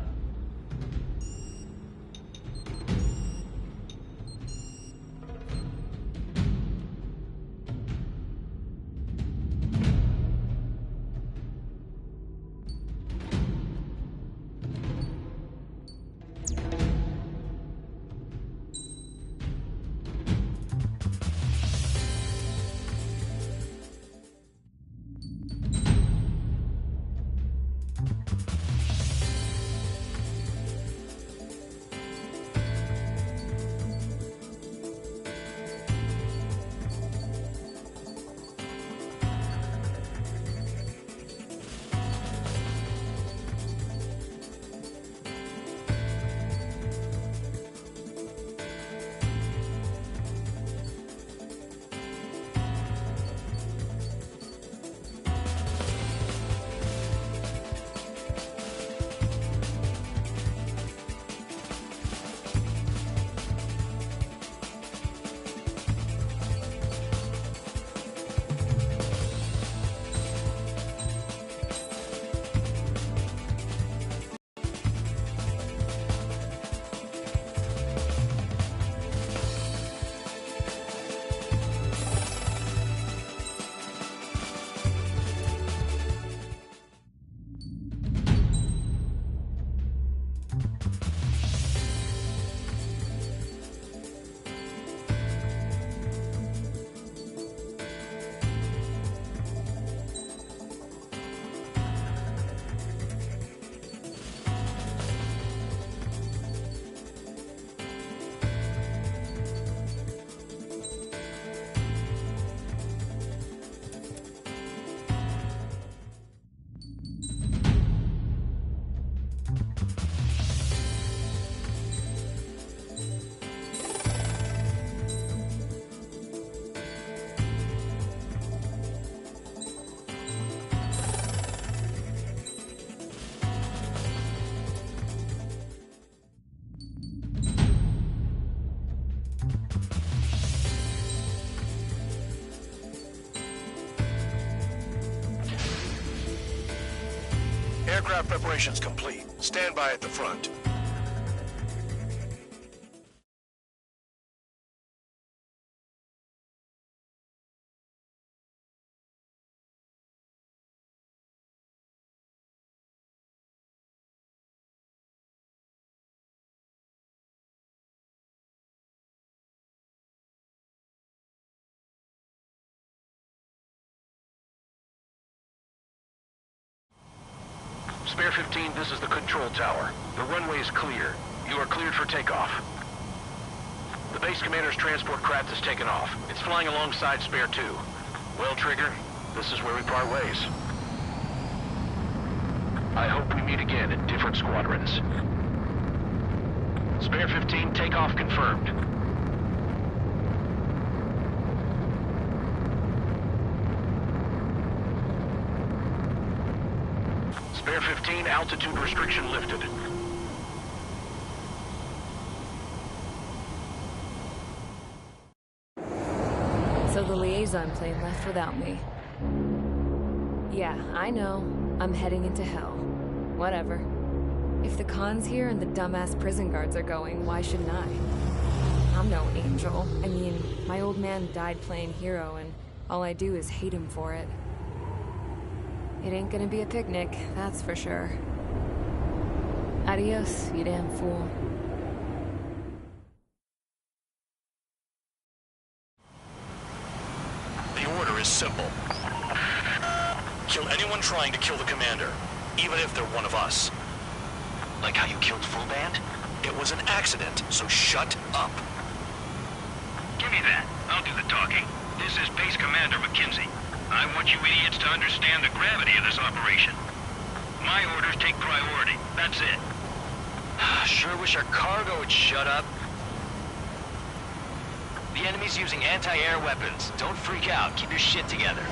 Aircraft preparations complete. Stand by at the front. Spare 15, this is the control tower. The runway is clear. You are cleared for takeoff. The base commander's transport craft has taken off. It's flying alongside Spare 2. Well, Trigger, this is where we part ways. I hope we meet again in different squadrons. Spare 15, takeoff confirmed. Spare 15, altitude restriction lifted. So the liaison plane left without me. Yeah, I know. I'm heading into hell. Whatever. If the Khan's here and the dumbass prison guards are going, why shouldn't I? I'm no angel. I mean, my old man died playing hero, and all I do is hate him for it. It ain't gonna be a picnic, that's for sure. Adios, you damn fool. The order is simple. Kill anyone trying to kill the commander, even if they're one of us. Like how you killed Full Band? It was an accident, so shut up. Give me that. I'll do the talking. This is Base Commander McKenzie. I want you idiots to understand the gravity of this operation. My orders take priority. That's it. Sure wish our cargo would shut up. The enemy's using anti-air weapons. Don't freak out. Keep your shit together.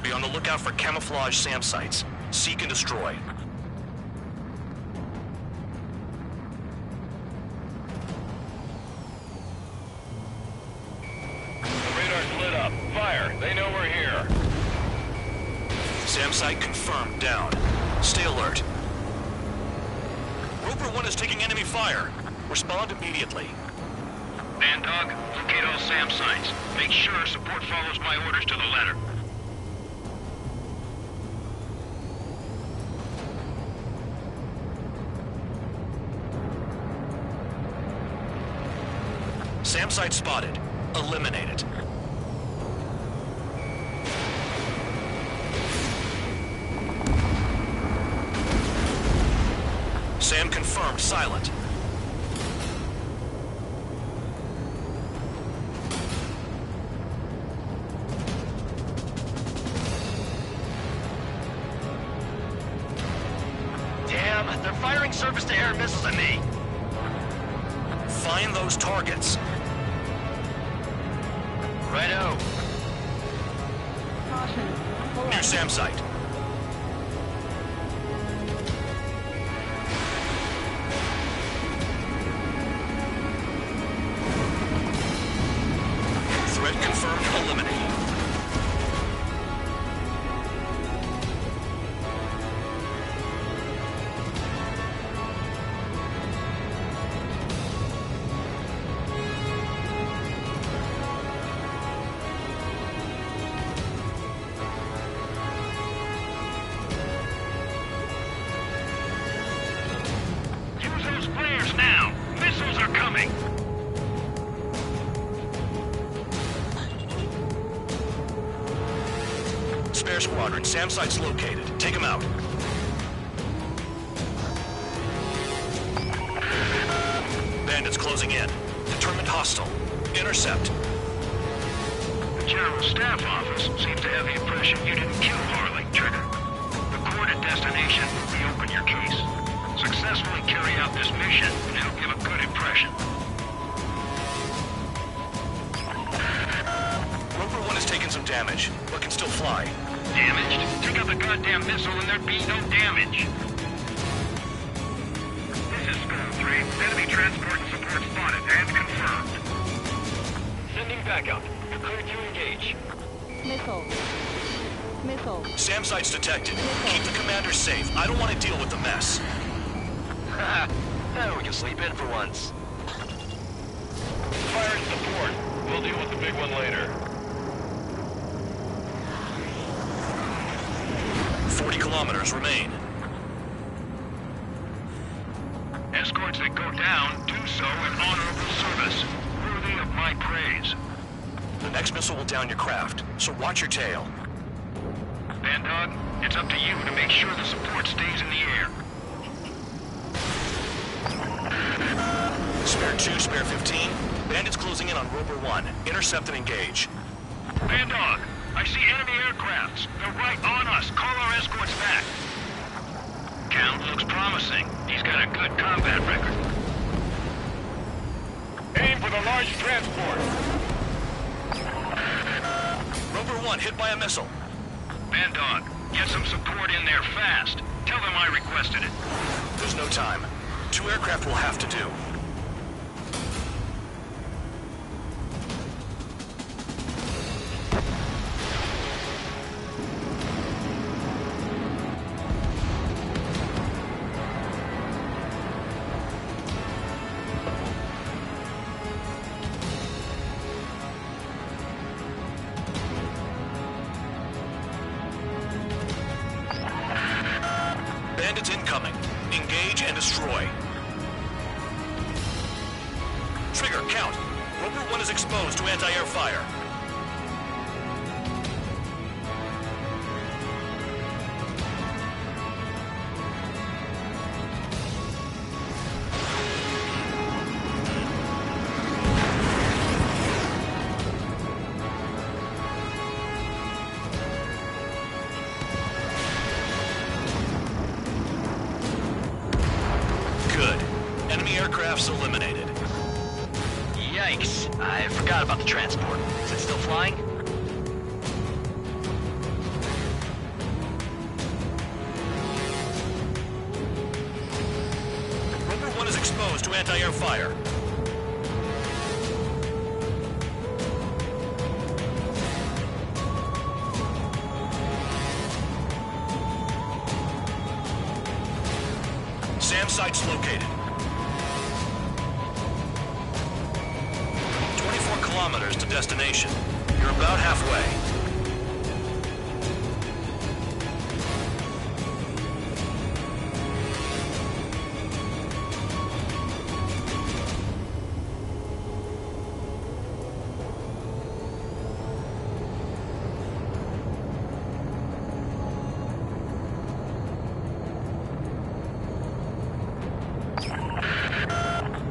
Be on the lookout for camouflage SAM sites. Seek and destroy. The radar's lit up. Fire. They know we're here. SAM site confirmed. Down. Stay alert. Roper 1 is taking enemy fire. Respond immediately. Bandog, locate all SAM sites. Make sure support follows my orders to the letter. SAM site spotted. Eliminate it. SAM confirmed. Silent. Damn, they're firing surface-to-air missiles at me. Find those targets. Righto. Caution. Pull New up. SAM site. Threat confirmed. Eliminated. Use those flares now. Missiles are coming. Spare squadron. SAM site's located. Take him out. Bandits closing in. Determined hostile. Intercept. The General Staff Office seems to have the impression you didn't kill Harley, Trigger. The coordinate destination will reopen your case. Successfully carry out this mission, and it'll give a good impression. Roper 1 has taken some damage, but can still fly. Damaged? Take out the goddamn missile and there'd be no damage. This is Skull 3. Enemy transport and support spotted and confirmed. Sending backup. You're clear to engage. Missile. Missile. SAM site's detected. Keep the commander safe. I don't want to deal with the mess. We can sleep in for once. Fire and support. We'll deal with the big one later. 40 kilometers remain. Escorts that go down do so in honorable service, worthy of my praise. The next missile will down your craft, so watch your tail. Bandog, it's up to you to make sure the support stays in the air. Spare 2, spare 15. Bandits closing in on Roper 1. Intercept and engage. Bandog, I see enemy aircrafts. They're right on us. Call our escorts back. Count looks promising. He's got a good combat record. Aim for the large transport. Roper 1 hit by a missile. Bandog, get some support in there fast. Tell them I requested it. There's no time. 2 aircraft will have to do. Bandits incoming. Engage and destroy. Trigger, count. Roper 1 is exposed to anti-air fire. Good. Enemy aircrafts eliminated. Yikes. I forgot about the transport. Is it still flying? is exposed to anti-air fire. SAM site's located. 24 kilometers to destination. You're about halfway.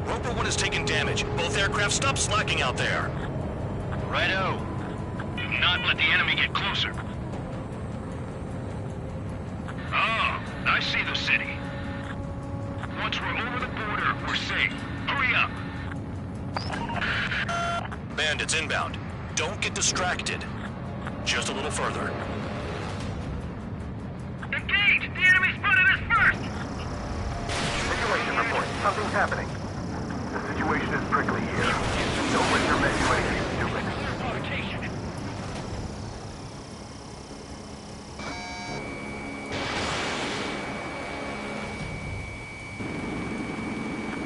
Roper 1 has taken damage. Both aircraft stop slacking out there. Righto. Do not let the enemy get closer. Oh, I see the city. Once we're over the border, we're safe. Hurry up. Bandits inbound. Don't get distracted. Just a little further. Engage! The enemy spotted us first! Situation report. Something's happening. The situation is prickly here. Don't let your men do anything stupid.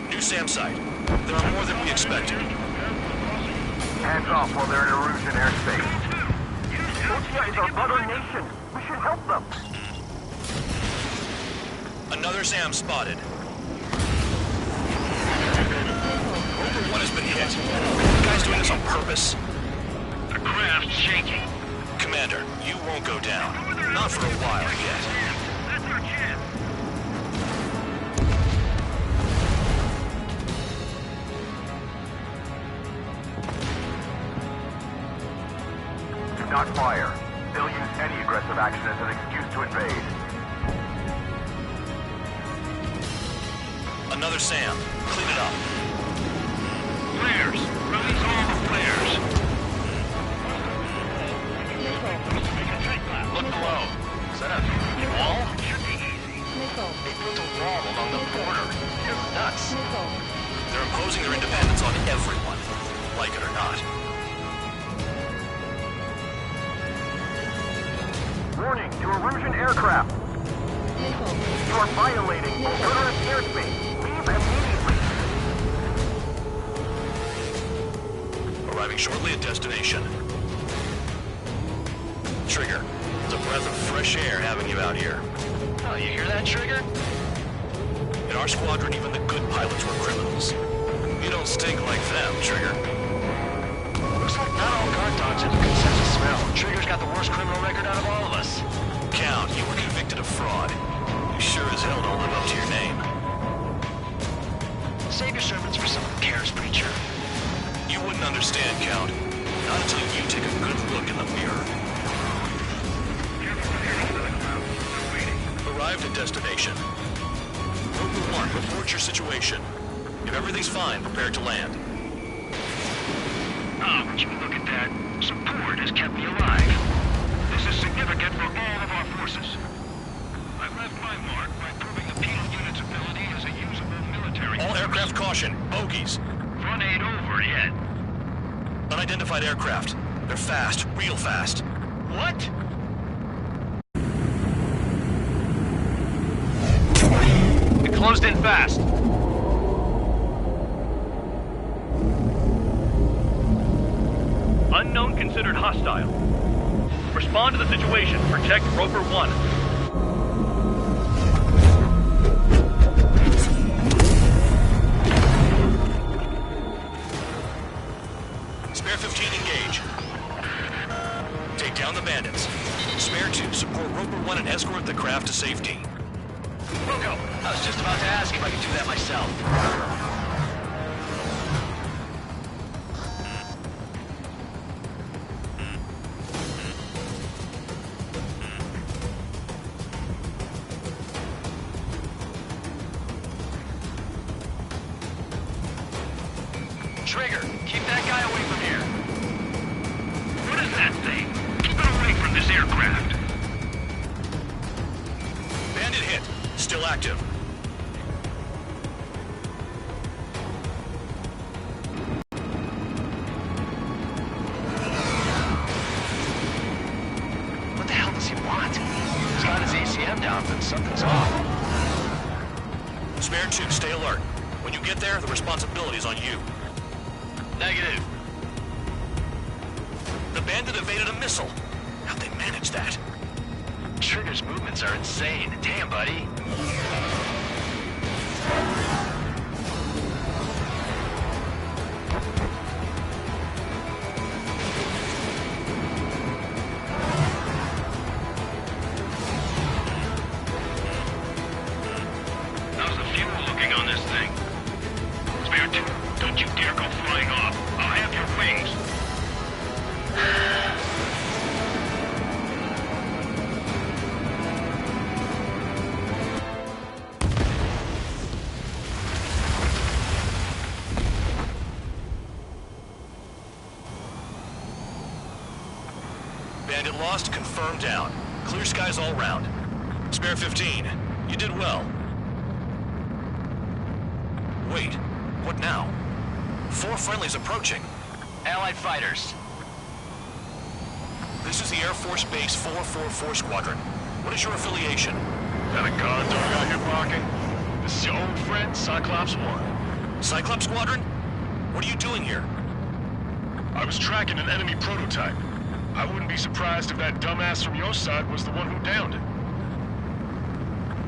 New SAM site. There are more than we expected. Hands off while they're in Erusian airspace. OCI is our brother nation. We should help them. Another SAM spotted. Roper 1 has been hit. The guy's doing this on purpose. The craft's shaking. Commander, you won't go down. Not for a while yet. That's our chance. Do not fire. They'll use any aggressive action as an excuse to invade. Another SAM. Clean it up. Flares. Release all the flares. Look below. Is that a wall? Should be easy. Missile. They built a wall along the border. You're nuts. Missile. They're imposing their independence on everyone, like it or not. Warning to Erusian aircraft. Missile. You are violating Confederate airspace. Leave immediately. Arriving shortly at destination. Trigger, it's a breath of fresh air having you out here. Oh, you hear that, Trigger? In our squadron, even the good pilots were criminals. You don't stink like them, Trigger. Looks like not all guard dogs have a good sense of smell. Trigger's got the worst criminal record out of all of us. Count, you were convicted of fraud. You sure as hell don't live up to your name. Save your sermons for someone who cares, preacher. You wouldn't understand, Count. Not until you take a good look in the mirror. Arrived at destination. Roper 1, report your situation. If everything's fine, prepare to land. Oh, would you look at that? Support has kept me alive. This is significant for all of our forces. I left my mark by proving the penal unit's ability as a usable military All force. aircraft caution. Bogies. Run ain't over yet. Unidentified aircraft. They're fast. Real fast. What? It closed in fast. Unknown considered hostile. Respond to the situation. Protect Roper 1. Spare 15 engage. Take down the bandits. Spare 2 support Roper 1 and escort the craft to safety. Wilco, I was just about to ask if I could do that myself. Trigger, keep that guy away from here. What is that thing? Keep it away from this aircraft. Bandit hit. Still active. Something's off. Spare 2, stay alert. When you get there, the responsibility is on you. Negative. The bandit evaded a missile. How'd they manage that? Trigger's movements are insane. Damn, buddy. How's the fuel looking on this thing? Spare 2, don't you dare go flying off. I'll have your wings. Bandit lost, confirmed down. Clear skies all round. Spare 15, you did well. Wait, what now? 4 friendlies approaching. Allied fighters. This is the Air Force Base 444 Squadron. What is your affiliation? Got a guard dog out here barking? This is your old friend, Cyclops 1. Cyclops Squadron? What are you doing here? I was tracking an enemy prototype. I wouldn't be surprised if that dumbass from your side was the one who downed it.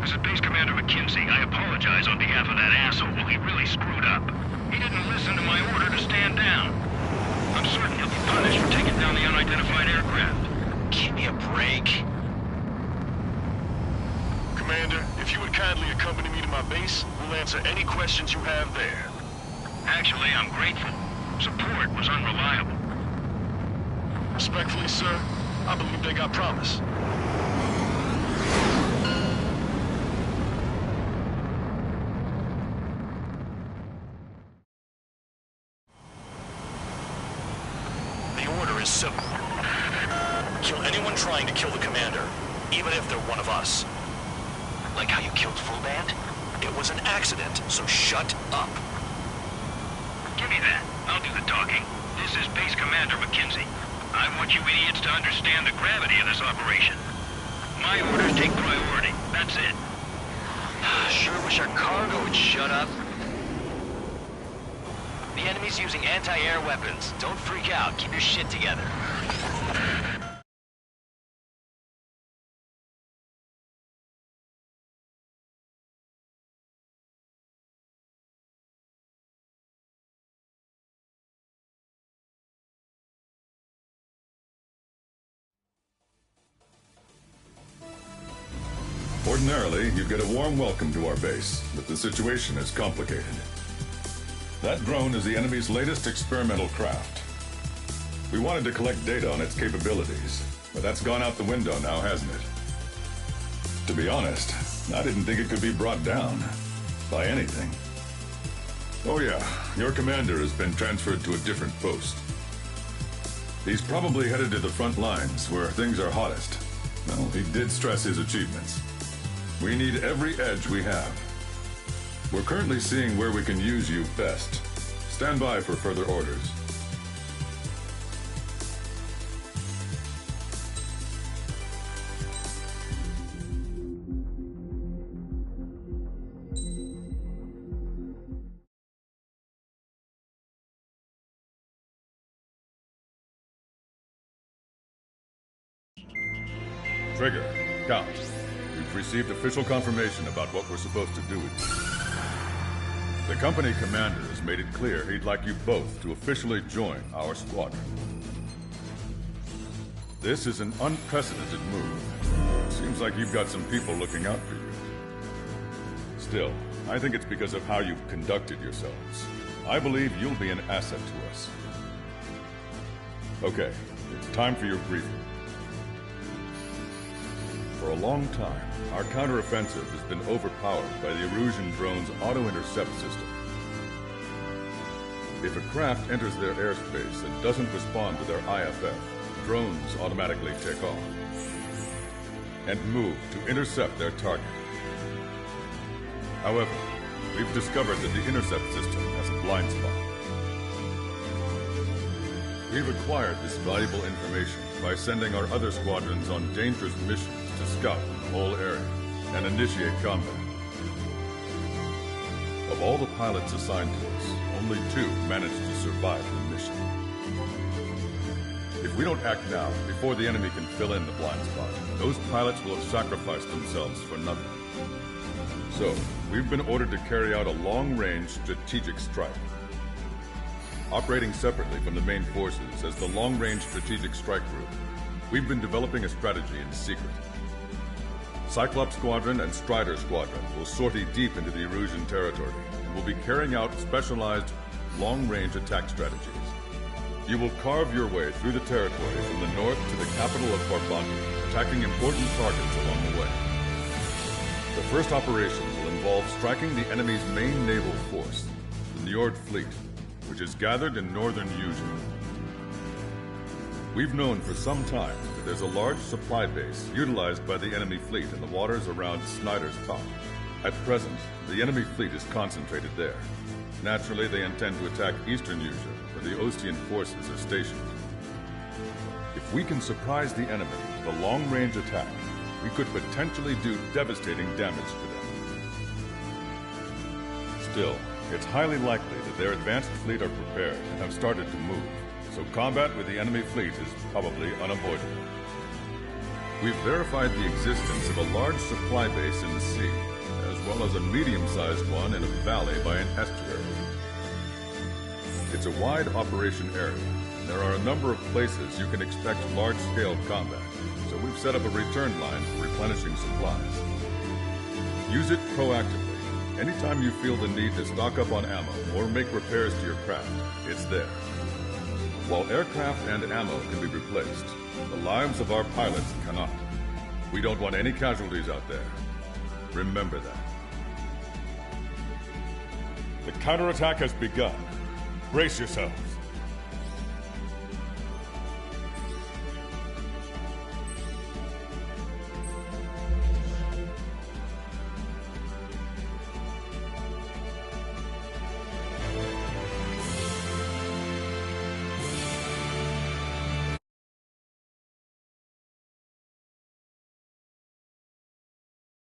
This is Base Commander McKenzie. I apologize on behalf of that asshole. He really screwed up. He didn't listen to my order to stand down. I'm certain he'll be punished for taking down the unidentified aircraft. Give me a break. Commander, if you would kindly accompany me to my base, we'll answer any questions you have there. Actually, I'm grateful. Support was unreliable. Respectfully, sir, I believe they got promise. The order is simple. Kill anyone trying to kill the commander, even if they're one of us. Like how you killed Full Band? It was an accident, so shut up. Give me that. I'll do the talking. This is Base Commander McKenzie. I want you idiots to understand the gravity of this operation. My orders take priority. That's it. Sure wish our cargo would shut up. The enemy's using anti-air weapons. Don't freak out. Keep your shit together. Ordinarily, you'd get a warm welcome to our base, but the situation is complicated. That drone is the enemy's latest experimental craft. We wanted to collect data on its capabilities, but that's gone out the window now, hasn't it? To be honest, I didn't think it could be brought down by anything. Oh yeah, your commander has been transferred to a different post. He's probably headed to the front lines, where things are hottest. Well, he did stress his achievements. We need every edge we have. We're currently seeing where we can use you best. Stand by for further orders. Trigger, Count. We've received official confirmation about what we're supposed to do with you. The company commander has made it clear he'd like you both to officially join our squadron. This is an unprecedented move. Seems like you've got some people looking out for you. Still, I think it's because of how you've conducted yourselves. I believe you'll be an asset to us. Okay, it's time for your briefing. For a long time, our counteroffensive has been overpowered by the Erusian drone's auto-intercept system. If a craft enters their airspace and doesn't respond to their IFF, drones automatically take off and move to intercept their target. However, we've discovered that the intercept system has a blind spot. We've acquired this valuable information by sending our other squadrons on dangerous missions to scout the whole area. and initiate combat. Of all the pilots assigned to us, only 2 managed to survive the mission. If we don't act now, before the enemy can fill in the blind spot, those pilots will have sacrificed themselves for nothing. So, we've been ordered to carry out a long-range strategic strike. Operating separately from the main forces as the Long-Range Strategic Strike Group, we've been developing a strategy in secret. Cyclops Squadron and Strider Squadron will sortie deep into the Erusian territory and will be carrying out specialized long-range attack strategies. You will carve your way through the territory from the north to the capital of Farbanti, attacking important targets along the way. The first operation will involve striking the enemy's main naval force, the Njord Fleet, which is gathered in northern Usea. We've known for some time that there's a large supply base utilized by the enemy fleet in the waters around Snyder's Top. At present, the enemy fleet is concentrated there. Naturally, they intend to attack eastern Usea, where the Osean forces are stationed. If we can surprise the enemy with a long-range attack, we could potentially do devastating damage to them. Still, it's highly likely that their advanced fleet are prepared and have started to move, so combat with the enemy fleet is probably unavoidable. We've verified the existence of a large supply base in the sea, as well as a medium-sized one in a valley by an estuary. It's a wide operation area, and there are a number of places you can expect large-scale combat, so we've set up a return line for replenishing supplies. Use it proactively. Anytime you feel the need to stock up on ammo or make repairs to your craft, it's there. While aircraft and ammo can be replaced, the lives of our pilots cannot. We don't want any casualties out there. Remember that. The counterattack has begun. Brace yourselves.